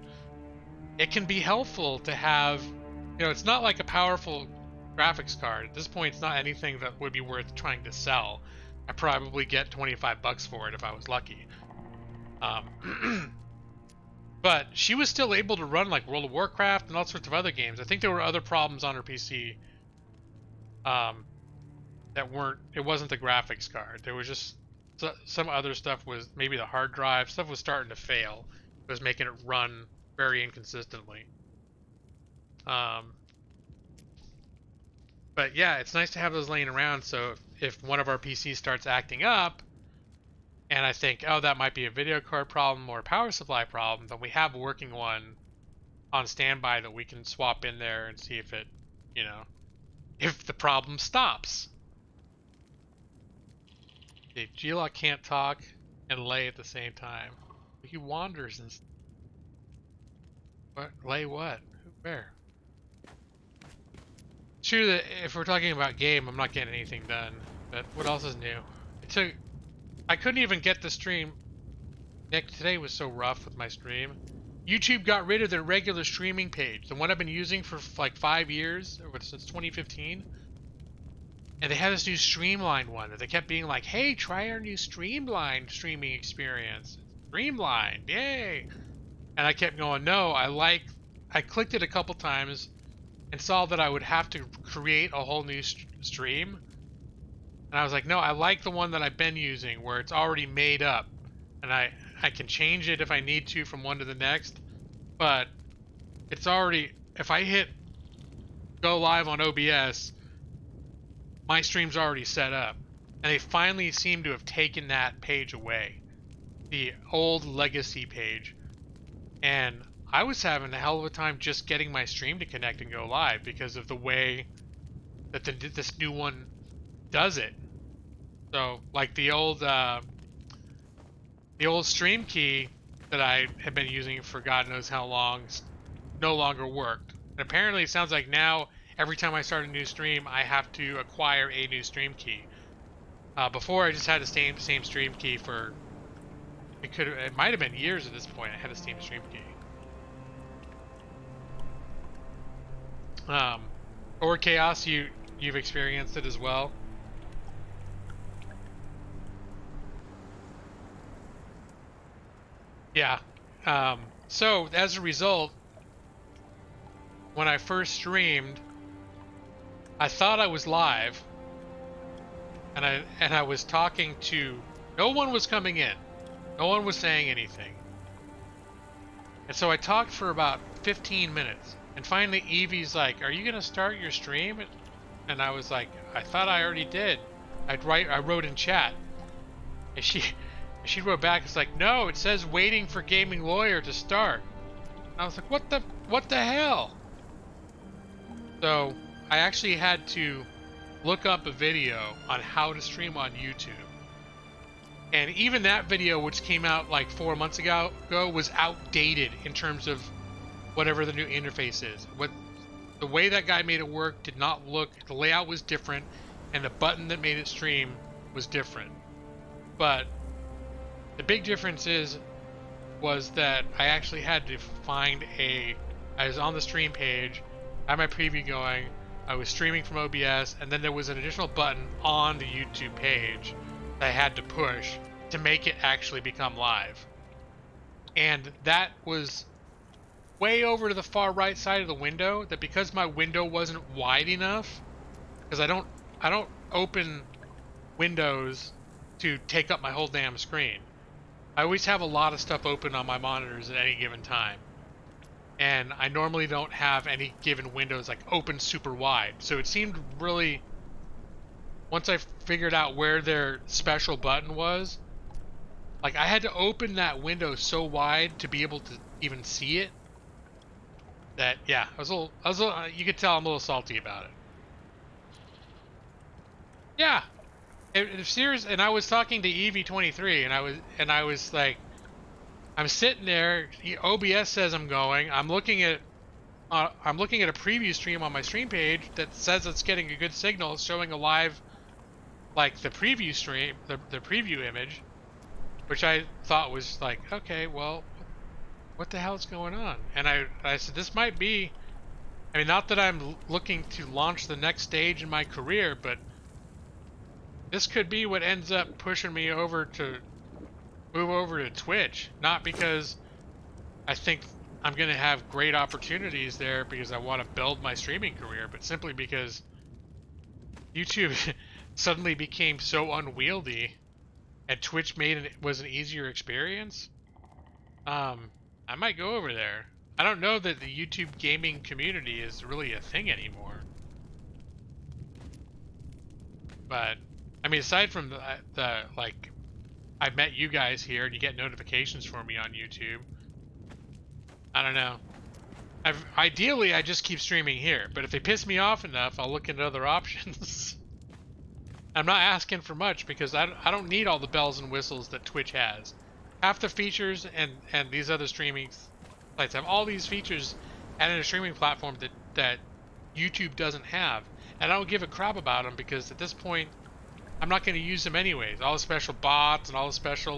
it can be helpful to have, you know, it's not like a powerful graphics card. At this point, it's not anything that would be worth trying to sell. I'd probably get 25 bucks for it if I was lucky. But she was still able to run like World of Warcraft and all sorts of other games. I think there were other problems on her PC that weren't, it wasn't the graphics card. There was just some other stuff, was maybe the hard drive. Stuff was starting to fail. It was making it run very inconsistently. But yeah, it's nice to have those laying around, so if one of our PCs starts acting up, and I think, oh, that might be a video card problem or a power supply problem, then we have a working one on standby that we can swap in there and see if it, you know, if the problem stops. Okay, G-Lock can't talk and lay at the same time. He wanders and... What? Lay what? Where? It's true that if we're talking about game, I'm not getting anything done. But what else is new? I couldn't even get the stream. Nick, today was so rough with my stream. YouTube got rid of their regular streaming page, the one I've been using for like 5 years, or since 2015. And they had this new streamlined one that they kept being like, hey, try our new streamlined streaming experience. Streamlined, yay! And I kept going, no, I clicked it a couple times and saw that I would have to create a whole new stream. And I was like, no, I like the one that I've been using where it's already made up. And I can change it if I need to from one to the next. But it's already, if I hit go live on OBS, my stream's already set up. And they finally seem to have taken that page away. The old legacy page. And I was having a hell of a time just getting my stream to connect and go live because of the way that this new one does it. So, like the old stream key that I had been using for God knows how long no longer worked. And apparently, it sounds like now every time I start a new stream, I have to acquire a new stream key. Before, I just had the same stream key for it might have been years at this point. I had a Steam stream key. Or Chaos, you've experienced it as well. Yeah. So as a result, when I first streamed, I thought I was live, and I was talking to, no one was coming in, no one was saying anything, and so I talked for about 15 minutes. And finally, Evie's like, "Are you gonna start your stream?" And I was like, "I thought I already did." I wrote in chat, and she wrote back. It's like, "No, it says waiting for Gaming Lawyer to start." And I was like, "What the hell?" So I actually had to look up a video on how to stream on YouTube. And even that video, which came out like 4 months ago, was outdated in terms of whatever the new interface is. What the way that guy made it work did not look. The layout was different, and the button that made it stream was different. But the big difference was that I actually had to find I was on the stream page, I had my preview going, I was streaming from OBS, and then there was an additional button on the YouTube page that I had to push to make it actually become live. And that was way over to the far right side of the window, that because my window wasn't wide enough, because I don't open windows to take up my whole damn screen. I always have a lot of stuff open on my monitors at any given time. And I normally don't have any given windows like open super wide. So it seemed really, once I figured out where their special button was, like I had to open that window so wide to be able to even see it, that yeah, I was a little, you could tell I'm a little salty about it. Yeah, serious. And I was talking to EV23, and I was like, I'm sitting there. OBS says I'm going. I'm looking at a preview stream on my stream page that says it's getting a good signal. It's showing a live, like the preview stream, the preview image, which I thought was like, okay, well, what the hell's going on? And I said, this might be. I mean, not that I'm looking to launch the next stage in my career, but this could be what ends up pushing me over to move over to Twitch. Not because I think I'm going to have great opportunities there because I want to build my streaming career, but simply because YouTube suddenly became so unwieldy and Twitch was an easier experience. I might go over there. I don't know that the YouTube gaming community is really a thing anymore. But I mean, aside from the like, I've met you guys here and you get notifications for me on YouTube. I don't know. Ideally, I just keep streaming here, but if they piss me off enough, I'll look into other options. I'm not asking for much because I don't need all the bells and whistles that Twitch has. Half the features and these other streaming sites have all these features and a streaming platform that YouTube doesn't have. And I don't give a crap about them because at this point, I'm not going to use them anyways. All the special bots and all the special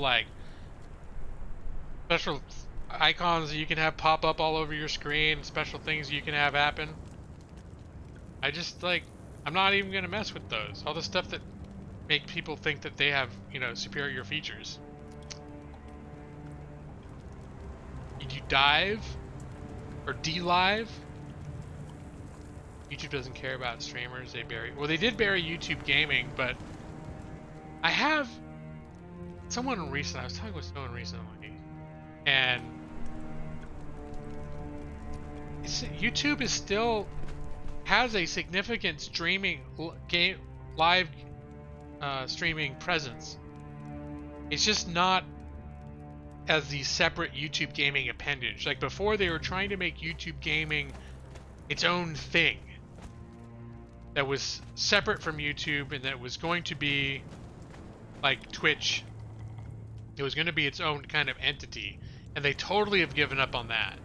special icons that you can have pop up all over your screen, special things you can have happen. I just I'm not even going to mess with those. All the stuff that make people think that they have, superior features. Did you dive? Or de-live? YouTube doesn't care about streamers. They did bury YouTube gaming, but I have I was talking with someone recently, and YouTube still has a significant live streaming presence. It's just not as the separate YouTube gaming appendage. Like before, they were trying to make YouTube gaming its own thing that was separate from YouTube and that was going to be like Twitch. It was going to be its own kind of entity, and they totally have given up on that.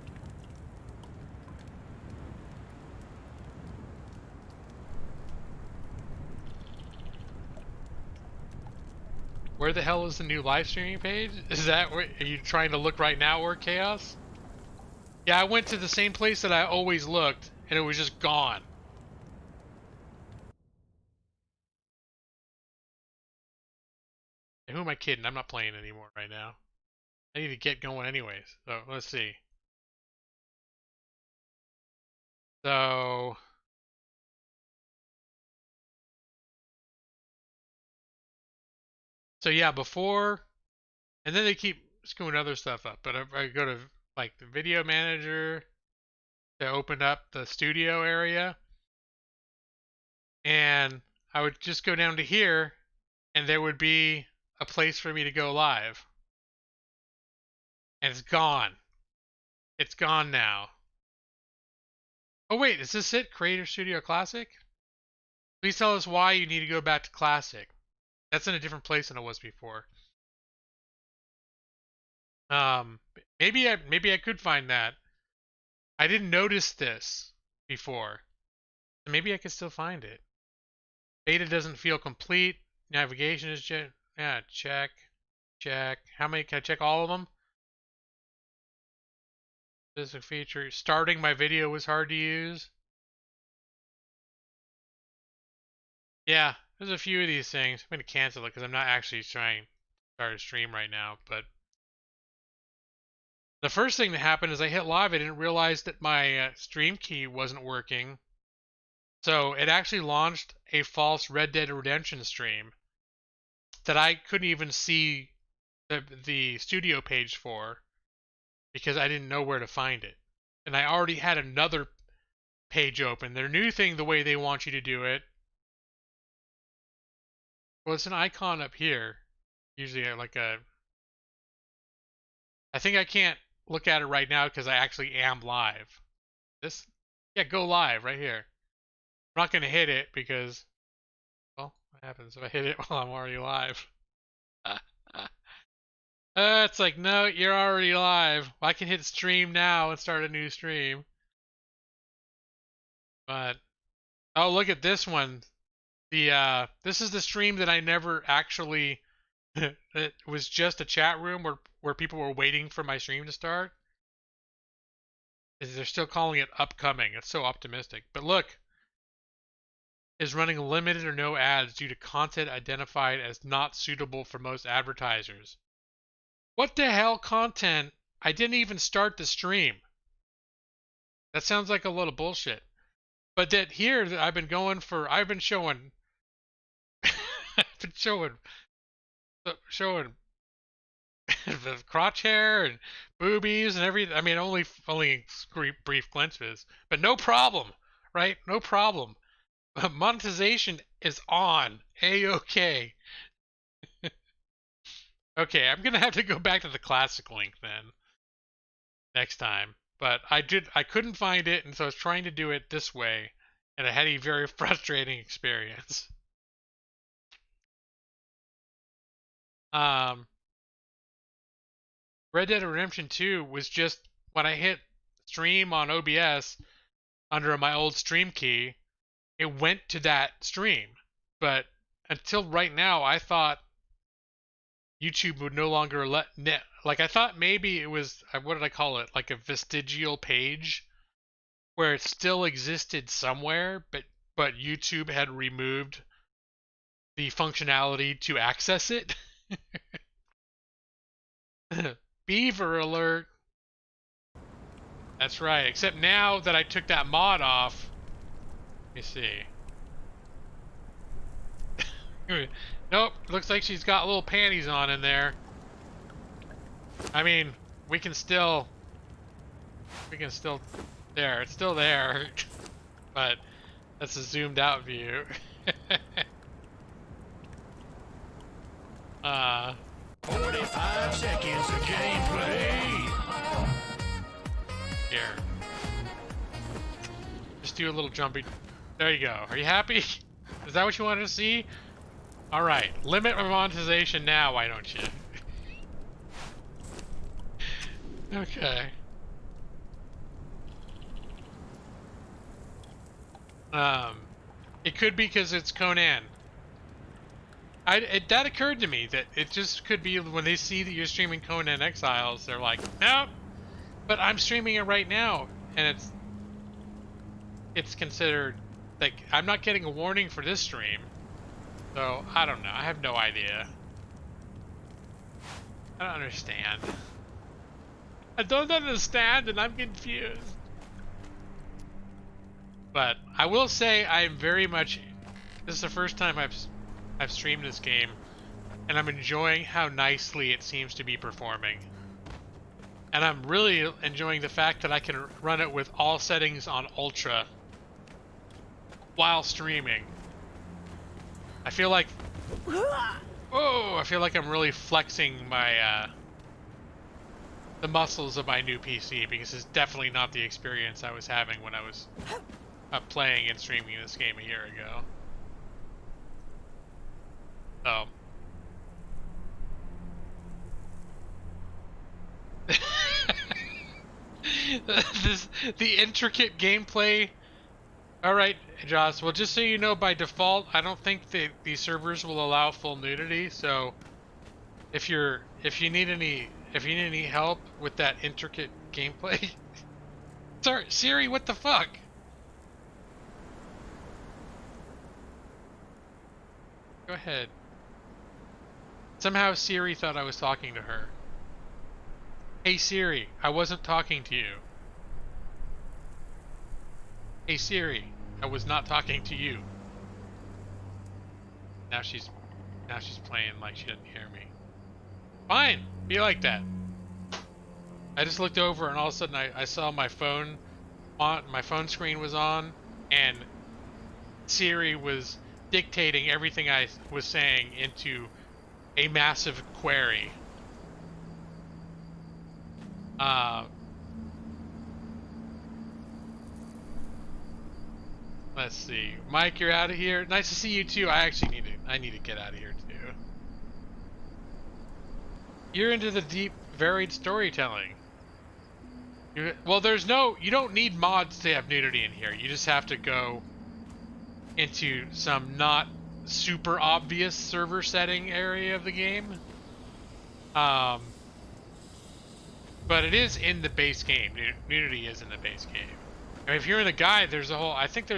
Where the hell is the new live streaming page? Is that where are you trying to look right now, or Chaos? Yeah, I went to the same place that I always looked, and it was just gone. And who am I kidding? I'm not playing anymore right now. I need to get going anyways. So let's see. So yeah, before, and then they keep screwing other stuff up. But I go to like the video manager to open up the studio area, and I would just go down to here, and there would be a place for me to go live. And it's gone. It's gone now. Oh wait, is this it? Creator Studio Classic? Please tell us why you need to go back to classic. That's in a different place than it was before. Um, maybe I could find that. I didn't notice this before. So maybe I could still find it. Beta doesn't feel complete. Navigation is yeah, check. How many can I check all of them? This is a feature. Starting my video was hard to use. Yeah, there's a few of these things. I'm gonna cancel it because I'm not actually trying to start a stream right now, but the first thing that happened is I hit live. I didn't realize that my stream key wasn't working. So it actually launched a false Red Dead Redemption stream that I couldn't even see the studio page for because I didn't know where to find it. And I already had another page open. Their new thing, the way they want you to do it, well, it's an icon up here. Usually I think I can't look at it right now because I actually am live. Yeah, go live right here. I'm not going to hit it because, well, what happens if I hit it while I'm already live? It's like, no, you're already live. Well, I can hit stream now and start a new stream. But, oh, look at this one. This is the stream that I never actually, it was just a chat room where people were waiting for my stream to start. They're still calling it upcoming. It's so optimistic. But look, is running limited or no ads due to content identified as not suitable for most advertisers. What the hell content? I didn't even start the stream. That sounds like a lot of bullshit. But that here I've been showing I've been showing the crotch hair and boobies and everything. I mean, only brief glimpses, but no problem, right? No problem. Monetization is on. A-okay. Okay, I'm gonna have to go back to the classic link then next time. But I couldn't find it, and so I was trying to do it this way, and I had a very frustrating experience. Red Dead Redemption 2 was just when I hit stream on OBS under my old stream key, it went to that stream. But until right now, I thought YouTube would no longer like I thought maybe it was what did I call it? Like a vestigial page where it still existed somewhere, but YouTube had removed the functionality to access it. Beaver alert. That's right. Except now that I took that mod off, let me see. Nope, looks like she's got little panties on in there. I mean, we can still there, it's still there. But that's a zoomed out view. 45 seconds of gameplay. Here. Just do a little jumping. There you go. Are you happy? Is that what you wanted to see? Alright. Limit monetization now, why don't you? Okay. It could be because it's Conan. That occurred to me that it just could be when they see that you're streaming Conan Exiles, they're like, nope, but I'm streaming it right now, and it's considered like I'm not getting a warning for this stream, so I don't know. I have no idea. I don't understand. I don't understand, and I'm confused. But I will say I'm very much. This is the first time I've streamed this game, and I'm enjoying how nicely it seems to be performing. And I'm really enjoying the fact that I can run it with all settings on Ultra while streaming. I feel like, I feel like I'm really flexing my the muscles of my new PC, because it's definitely not the experience I was having when I was playing and streaming this game a year ago. So the intricate gameplay. All right, Joss. Well, just so you know, by default, I don't think these servers will allow full nudity. So if you need any help with that intricate gameplay, sorry, Siri, what the fuck? Go ahead. Somehow Siri thought I was talking to her. Hey Siri, I wasn't talking to you. Hey Siri, I was not talking to you. Now she's playing like she didn't hear me. Fine, be like that. I just looked over and all of a sudden I saw my phone screen was on, and Siri was dictating everything I was saying into a massive query. Let's see. Mike, you're out of here. Nice to see you too. I need to get out of here too. You're into the deep, varied storytelling. Well, you don't need mods to have nudity in here. You just have to go into some not super obvious server setting area of the game. But it is in the base game. Nudity is in the base game. I mean, if you're in the guide, there's a whole. I think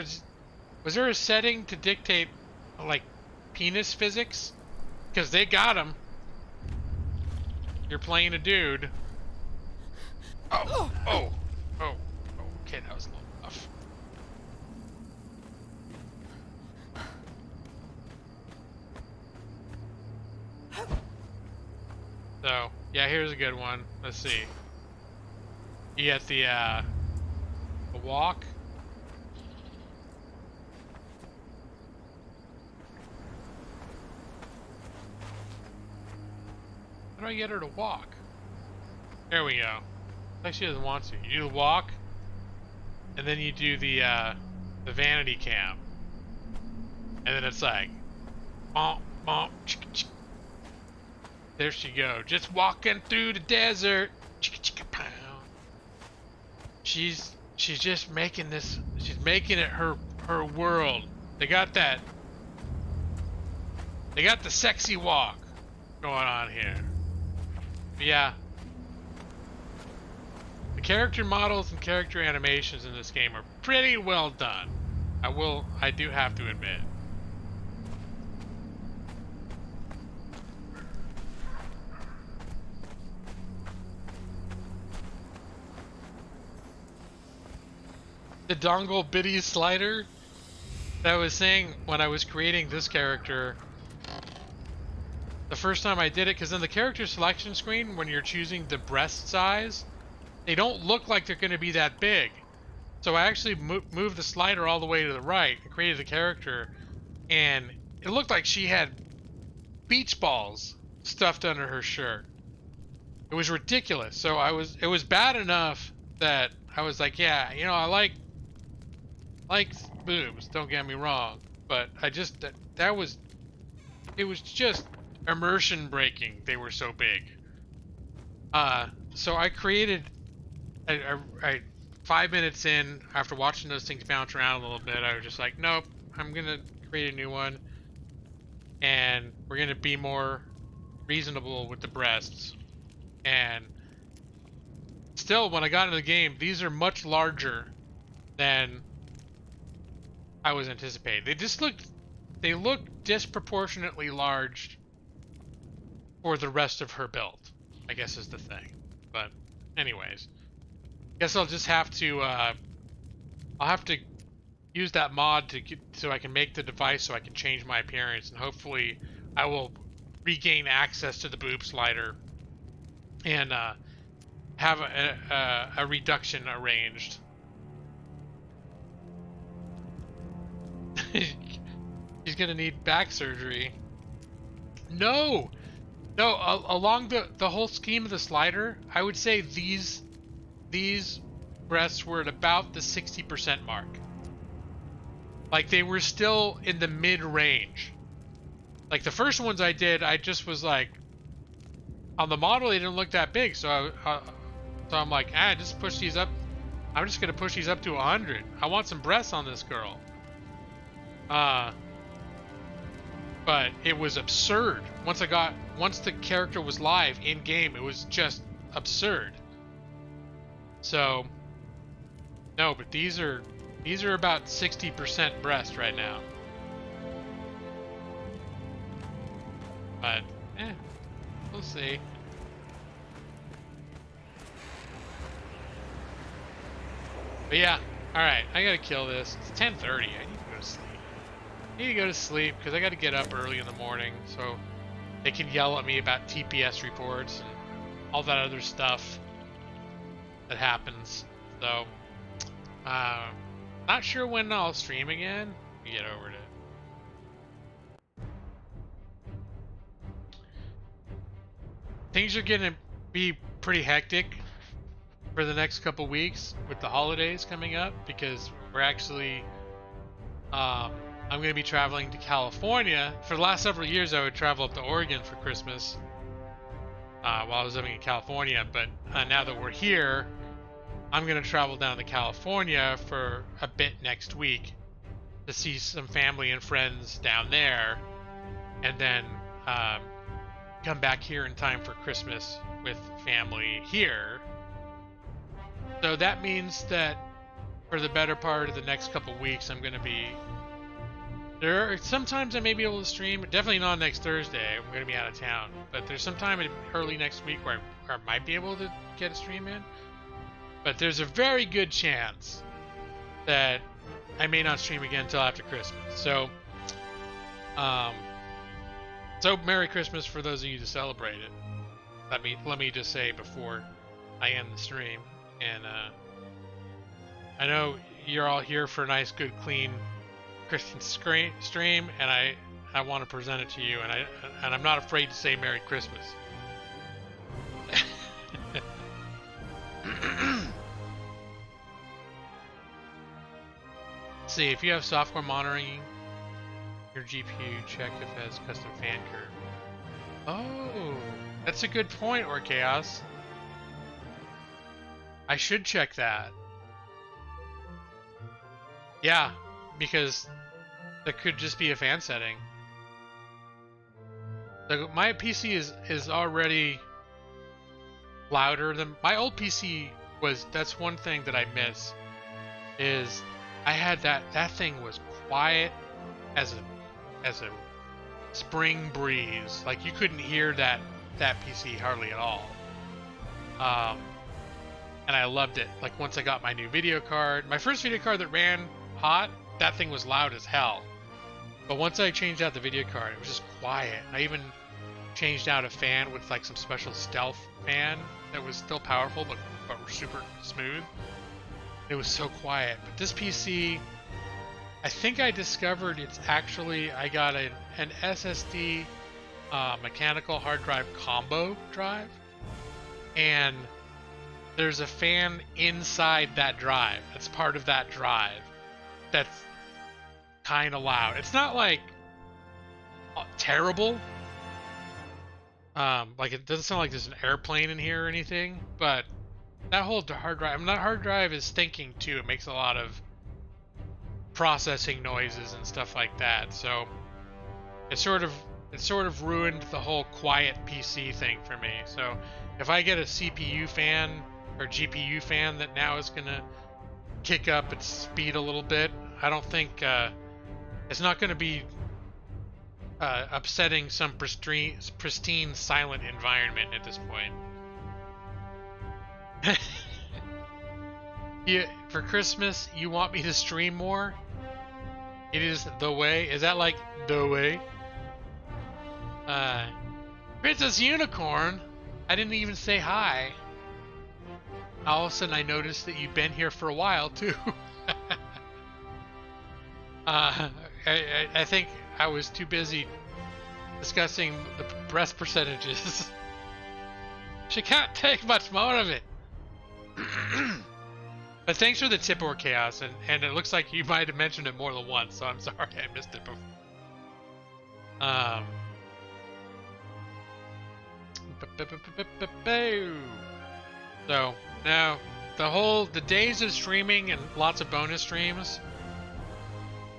was there a setting to dictate like penis physics? Because they got them. You're playing a dude. Oh. Okay, that was a little rough. So, yeah, here's a good one. Let's see. You get the walk. How do I get her to walk? There we go. Like she doesn't want to. You do the walk, and then you do the vanity cam, and then it's like, bonk, bonk, chicka, chicka. There she go, just walking through the desert. Chicka, chicka, pow. She's just making this. She's making it her world. They got that. They got the sexy walk going on here. But yeah. The character models and character animations in this game are pretty well done. I do have to admit. The dongle biddy slider that I was saying when I was creating this character, the first time I did it, because in the character selection screen, when you're choosing the breast size, they don't look like they're going to be that big. So I actually moved the slider all the way to the right and created the character, and it looked like she had beach balls stuffed under her shirt. It was ridiculous. So it was bad enough that I was like, yeah, you know, I like boobs, don't get me wrong, but I just it was just immersion breaking. They were so big. So I created I 5 minutes in, after watching those things bounce around a little bit, I was just like, nope, I'm gonna create a new one, and we're gonna be more reasonable with the breasts. And still, when I got into the game, these are much larger than I was anticipating. They look disproportionately large for the rest of her build, I guess is the thing. But anyways, guess I'll just have to I'll have to use that mod so I can make the device so I can change my appearance, and hopefully I will regain access to the boob slider and have a reduction arranged. He's gonna need back surgery. No, along the whole scheme of the slider, I would say these breasts were at about the 60% mark. Like, they were still in the mid-range. Like the first ones I did, I just was like, on the model, they didn't look that big, so I'm like, just push these up. I'm just gonna push these up to 100. I want some breasts on this girl. But it was absurd. Once the character was live in game, it was just absurd. So, no, but these are about 60% breast right now. But, we'll see. But yeah, alright, I gotta kill this. It's 10:30, I need to go to sleep. I need to go to sleep, because I gotta get up early in the morning, so they can yell at me about TPS reports and all that other stuff that happens. So, not sure when I'll stream again. Let me get over to it. Things are gonna be pretty hectic for the next couple weeks with the holidays coming up, because we're actually I'm going to be traveling to California. For the last several years I would travel up to Oregon for Christmas while I was living in California, but now that we're here, I'm going to travel down to California for a bit next week to see some family and friends down there, and then come back here in time for Christmas with family here. So that means that for the better part of the next couple weeks, I'm going to be... sometimes I may be able to stream, definitely not next Thursday, I'm going to be out of town. But there's some time early next week where I might be able to get a stream in. But there's a very good chance that I may not stream again until after Christmas. So, Merry Christmas for those of you to celebrate it. Let me just say before I end the stream. And I know you're all here for a nice, good, clean Christian stream, and I want to present it to you, and I'm not afraid to say Merry Christmas. Let's see, if you have software monitoring your GPU, check if it has custom fan curve. Oh, that's a good point, or Chaos. I should check that. Yeah, because that could just be a fan setting. My PC is already louder than my old PC was. That's one thing that I miss, is I had that thing was quiet as a spring breeze. Like you couldn't hear that PC hardly at all. And I loved it. Like once I got my new video card, my first video card that ran hot, that thing was loud as hell. But once I changed out the video card, it was just quiet. I even changed out a fan with like some special stealth fan that was still powerful but super smooth. It was so quiet. But this PC, I think I discovered it's actually, I got an SSD mechanical hard drive combo drive, and there's a fan inside that drive that's part of that drive that's kind of loud. It's not like terrible. Like it doesn't sound like there's an airplane in here or anything, but that whole hard drive, that hard drive is thinking too. It makes a lot of processing noises and stuff like that. So it sort of ruined the whole quiet PC thing for me. So if I get a CPU fan or GPU fan that now is gonna kick up its speed a little bit, I don't think it's not gonna be upsetting some pristine silent environment at this point. For Christmas, you want me to stream more? It is the way. Is that like the way? Princess Unicorn, I didn't even say hi. All of a sudden I noticed that you've been here for a while too. I think I was too busy discussing the breast percentages. She can't take much more of it. But thanks for the tip, or Chaos, and it looks like you might have mentioned it more than once, so I'm sorry I missed it before. So now the days of streaming and lots of bonus streams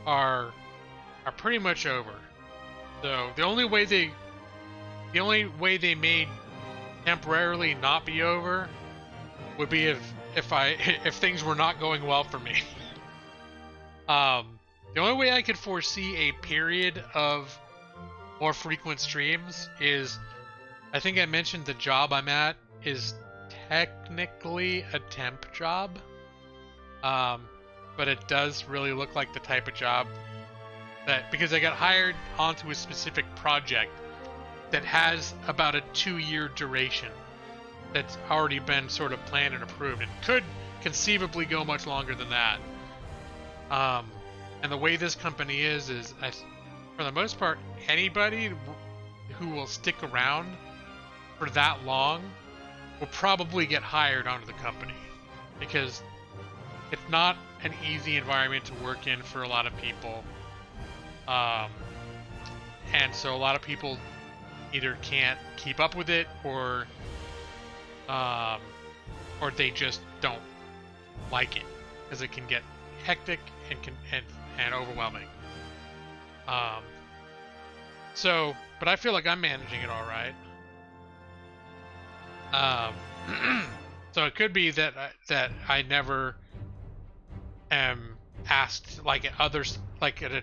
are pretty much over. So the only way they may temporarily not be over would be if things were not going well for me. The only way I could foresee a period of more frequent streams is, I think I mentioned the job I'm at is technically a temp job, but it does really look like the type of job that, because I got hired onto a specific project that has about a 2-year duration that's already been sort of planned and approved, and could conceivably go much longer than that. And the way this company is for the most part, anybody who will stick around for that long will probably get hired onto the company, because it's not an easy environment to work in for a lot of people. And so a lot of people either can't keep up with it, or they just don't like it, because it can get hectic and overwhelming. But I feel like I'm managing it all right. So it could be that I never am asked, like at others, like at a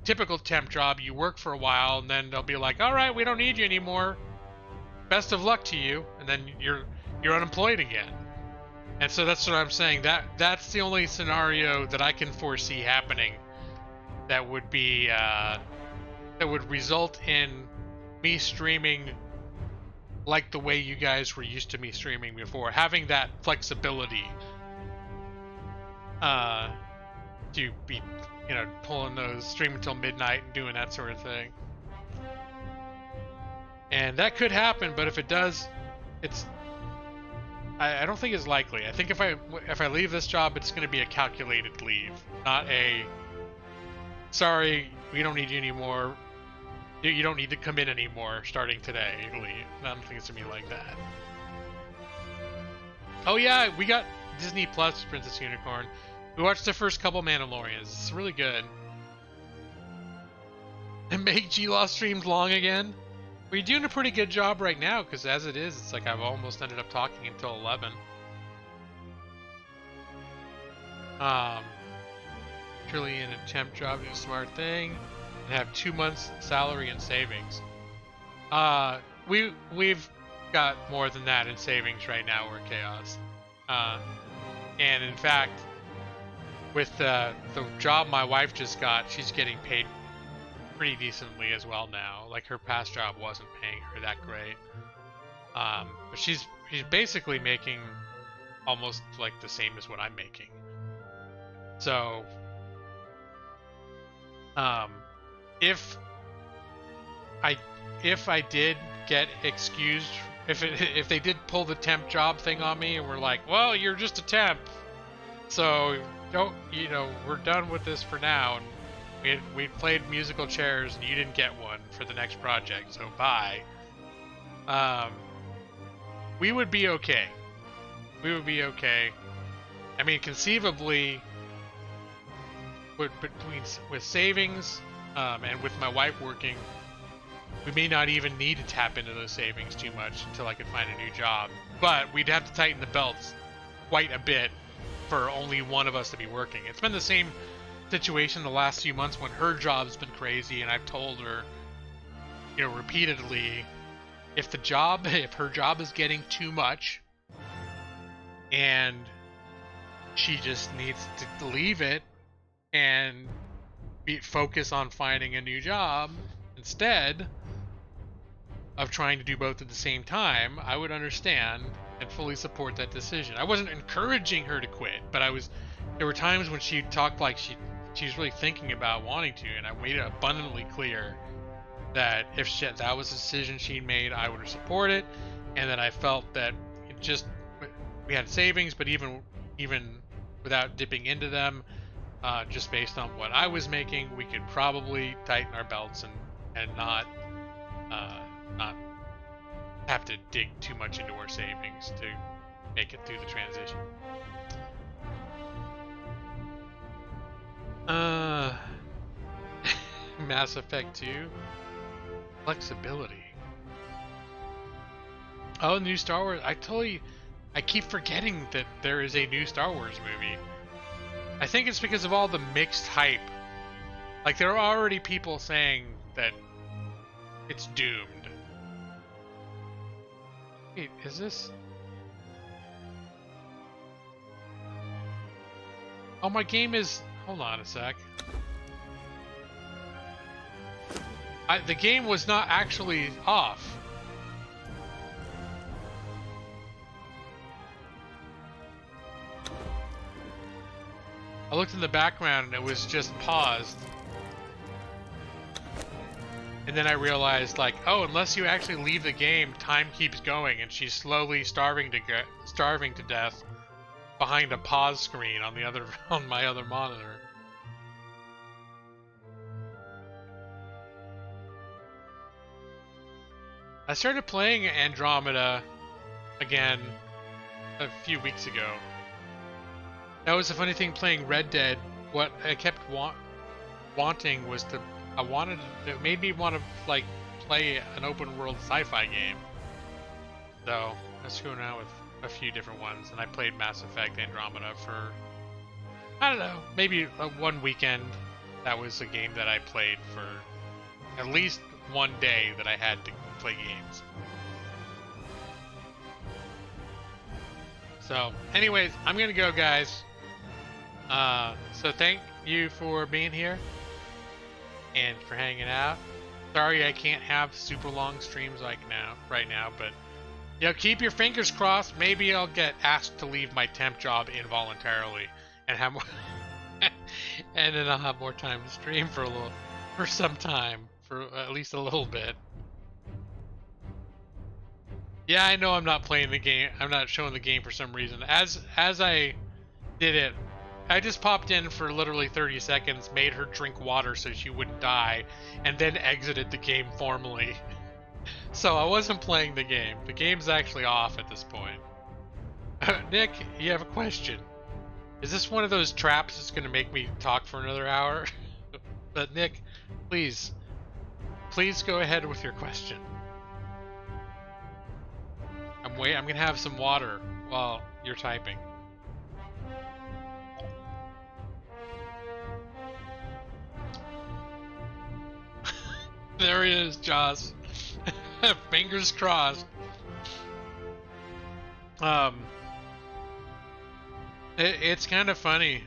typical temp job, you work for a while and then they'll be like, all right, we don't need you anymore, best of luck to you, and then you're unemployed again. And so that's what I'm saying, that's the only scenario that I can foresee happening that would be that would result in me streaming like the way you guys were used to me streaming before, having that flexibility to be, pulling those, streaming until midnight and doing that sort of thing. And that could happen, but if it does, I don't think it's likely. I think if I leave this job, it's going to be a calculated leave, not a sorry, we don't need you anymore, you don't need to come in anymore starting today, leave. I don't think it's going to be like that. Oh yeah, we got Disney Plus Princess Unicorn. We watched the first couple Mandalorians. It's really good. And make G-Law streams long again. We're doing a pretty good job right now, because as it is, it's like I've almost ended up talking until 11. Truly in a temp job, do a smart thing, and have 2 months salary and savings. We've got more than that in savings right now. We're Chaos. And in fact, with the job my wife just got, she's getting paid pretty decently as well now. Like, her past job wasn't paying her that great. But she's basically making almost like the same as what I'm making. So if I did get excused, if they did pull the temp job thing on me and were like, well, you're just a temp, so don't, we're done with this for now, and we played musical chairs and you didn't get one for the next project, so bye. We would be okay. I mean, conceivably, with savings and with my wife working, we may not even need to tap into those savings too much until I could find a new job. But we'd have to tighten the belts quite a bit for only one of us to be working. It's been the same situation the last few months when her job's been crazy, and I've told her, repeatedly, if her job is getting too much and she just needs to leave it and focus on finding a new job instead of trying to do both at the same time, I would understand and fully support that decision. I wasn't encouraging her to quit, but there were times when she talked like she was really thinking about wanting to, and I made it abundantly clear that if that was a decision she made, I would support it, and that I felt that we had savings, but even without dipping into them, just based on what I was making, we could probably tighten our belts and not have to dig too much into our savings to make it through the transition. Mass Effect 2. Flexibility. Oh, new Star Wars. I keep forgetting that there is a new Star Wars movie. I think it's because of all the mixed hype. Like, there are already people saying that it's doomed. Wait, is this? Oh, my game is... Hold on a sec. The game was not actually off. I looked in the background and it was just paused. And then I realized, like, oh, unless you actually leave the game, time keeps going, and she's slowly starving to death behind a pause screen on my other monitor. I started playing Andromeda again a few weeks ago. That was the funny thing playing Red Dead. What I kept wanting was to... It made me want to, like, play an open world sci-fi game. So, I was screwing around with a few different ones, and I played Mass Effect Andromeda for, I don't know, maybe one weekend. That was a game that I played for at least one day that I had to play games. So, anyways, I'm gonna go, guys. So thank you for being here and for hanging out. Sorry I can't have super long streams right now, but you know, keep your fingers crossed. Maybe I'll get asked to leave my temp job involuntarily and have more and then I'll have more time to stream for some time, for at least a little bit. Yeah, I know I'm not playing the game. I'm not showing the game for some reason. As I did it, I just popped in for literally 30 seconds, made her drink water so she wouldn't die, and then exited the game formally. So I wasn't playing the game. The game's actually off at this point. Nick, you have a question. Is this one of those traps that's going to make me talk for another hour? But Nick, please go ahead with your question. I'm going to have some water while you're typing. There he is, Joss. Fingers crossed. It's kind of funny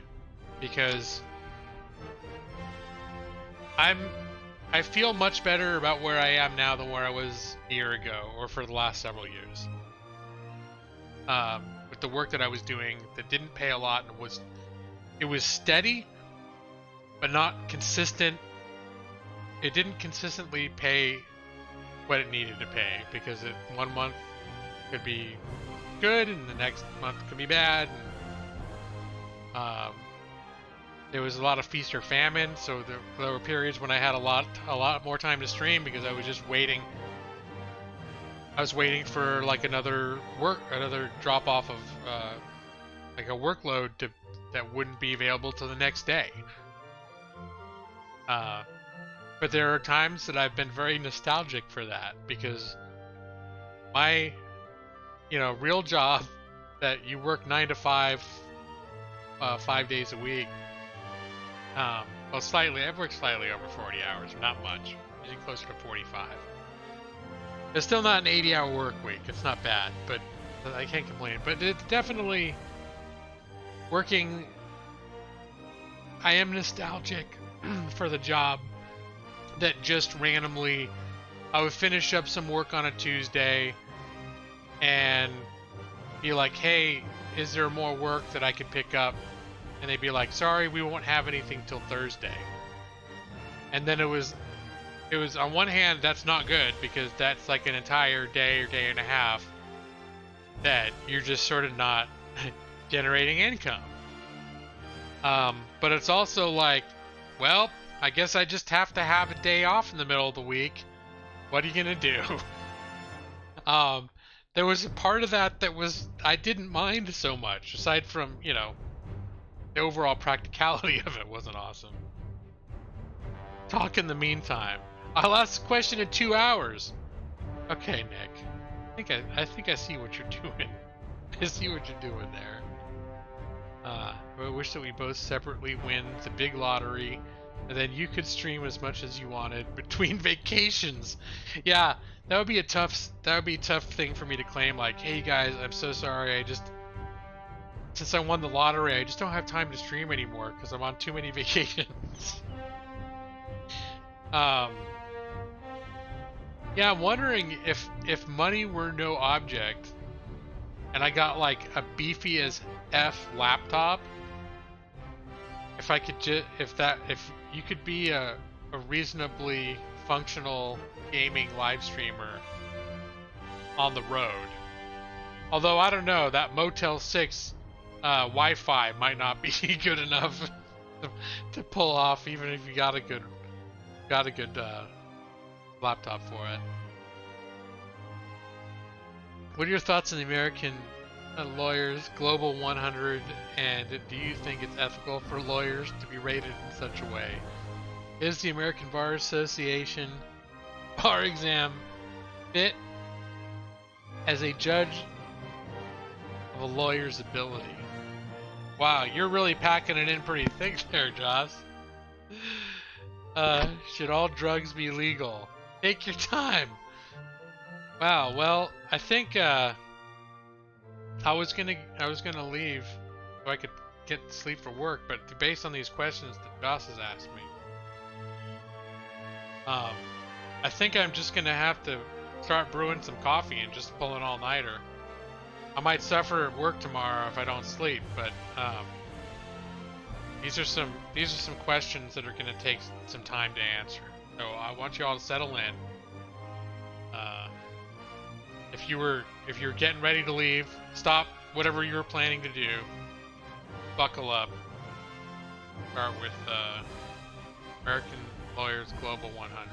because I feel much better about where I am now than where I was a year ago or for the last several years. With the work that I was doing that didn't pay a lot and it was steady but not consistent. It didn't consistently pay what it needed to pay because one month could be good and the next month could be bad. And, there was a lot of feast or famine, so there were periods when I had a lot more time to stream because I was just waiting. I was waiting for like another drop off of like a workload that wouldn't be available till the next day. But there are times that I've been very nostalgic for that because my, real job that you work 9 to 5, 5 days a week. I've worked slightly over 40 hours, not much. Usually closer to 45. It's still not an 80-hour work week. It's not bad, but I can't complain. But it's definitely working. I am nostalgic for the job that just randomly I would finish up some work on a Tuesday and be like, hey, is there more work that I could pick up? And they'd be like, sorry, we won't have anything till Thursday. And then it was on one hand, that's not good because that's like an entire day or day and a half that you're just sort of not generating income. But it's also like, well, I guess I just have to have a day off in the middle of the week. What are you gonna do? Um, there was a part of that that was I didn't mind so much, aside from the overall practicality of it wasn't awesome. Talk in the meantime. I'll ask a question in 2 hours. Okay, Nick. I think I see what you're doing. I see what you're doing there. I wish that we both separately win the big lottery, and then you could stream as much as you wanted between vacations. Yeah, that would be a tough thing for me to claim. Like, hey guys, I'm so sorry. Since I won the lottery, I just don't have time to stream anymore because I'm on too many vacations. Yeah, I'm wondering if money were no object, and I got like a beefy as F laptop. If I could if you could be a reasonably functional gaming live streamer on the road. Although I don't know, that Motel 6 Wi-Fi might not be good enough to pull off, even if you got a good laptop for it. What are your thoughts on the American lawyers Global 100, and do you think it's ethical for lawyers to be rated in such a way? Is the American Bar Association bar exam fit as a judge of a lawyer's ability? Wow, you're really packing it in pretty thick there, Joss. Should all drugs be legal? Take your time. Wow, well, I think I was gonna leave so I could get sleep for work, but based on these questions that Joss has asked me, I think I'm just gonna have to start brewing some coffee and just pull an all-nighter. I might suffer at work tomorrow if I don't sleep, but these are some questions that are gonna take some time to answer. So I want you all to settle in. If you're getting ready to leave, stop whatever you're planning to do. Buckle up. Start with American Lawyers Global 100.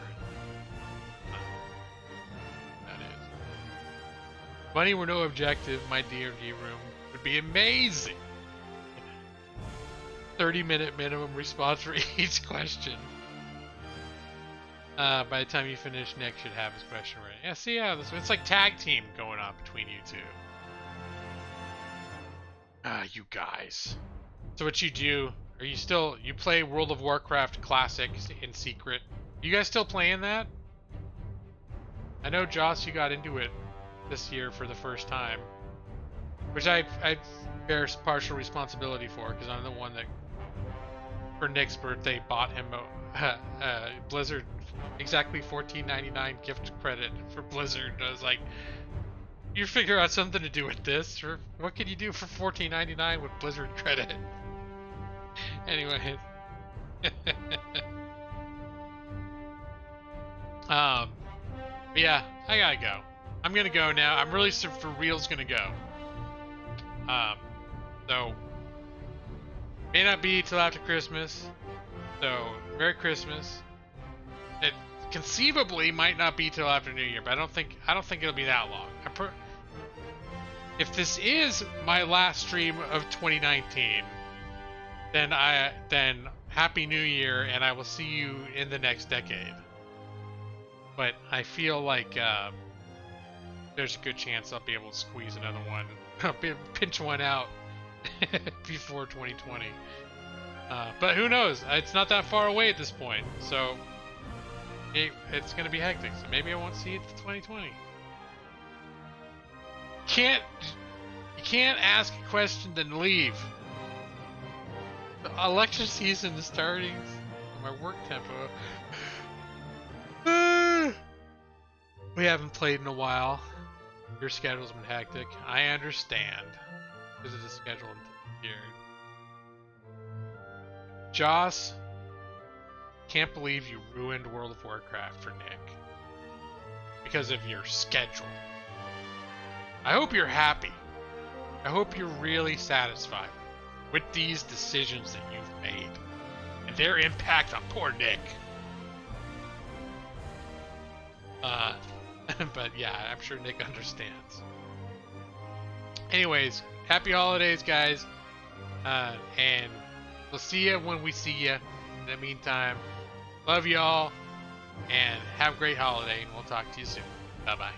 That is. If money were no objective, my D&D room would be amazing. 30-minute minimum response for each question. By the time you finish, Nick should have his question ready. Yeah, see, yeah, it's like tag team going on between you two. You guys. So what you do? You play World of Warcraft Classic in secret? You guys still playing that? I know, Joss, you got into it this year for the first time, which I bear partial responsibility for, because I'm the one that, for Nick's birthday, bought him Blizzard. Exactly $14.99 gift credit for Blizzard. I was like, you figure out something to do with this, or what can you do for $14.99 with Blizzard credit? Anyway. But yeah, I gotta go. I'm gonna go now. I'm really for real's gonna go. So may not be till after Christmas. So Merry Christmas. It conceivably might not be till after New Year, but I don't think it'll be that long. If this is my last stream of 2019, then Happy New Year, and I will see you in the next decade. But I feel like there's a good chance I'll be able to squeeze another one, pinch one out before 2020. But who knows? It's not that far away at this point, so it's gonna be hectic. So maybe I won't see it till 2020. You can't ask a question then leave. The election season is starting. My work tempo. We haven't played in a while. Your schedule's been hectic. I understand, because of the schedule here. Joss, can't believe you ruined World of Warcraft for Nick because of your schedule. I hope you're happy. I hope you're really satisfied with these decisions that you've made and their impact on poor Nick. But yeah, I'm sure Nick understands. Anyways, happy holidays, guys. And we'll see you when we see you. In the meantime, love y'all and have a great holiday, and we'll talk to you soon. Bye bye.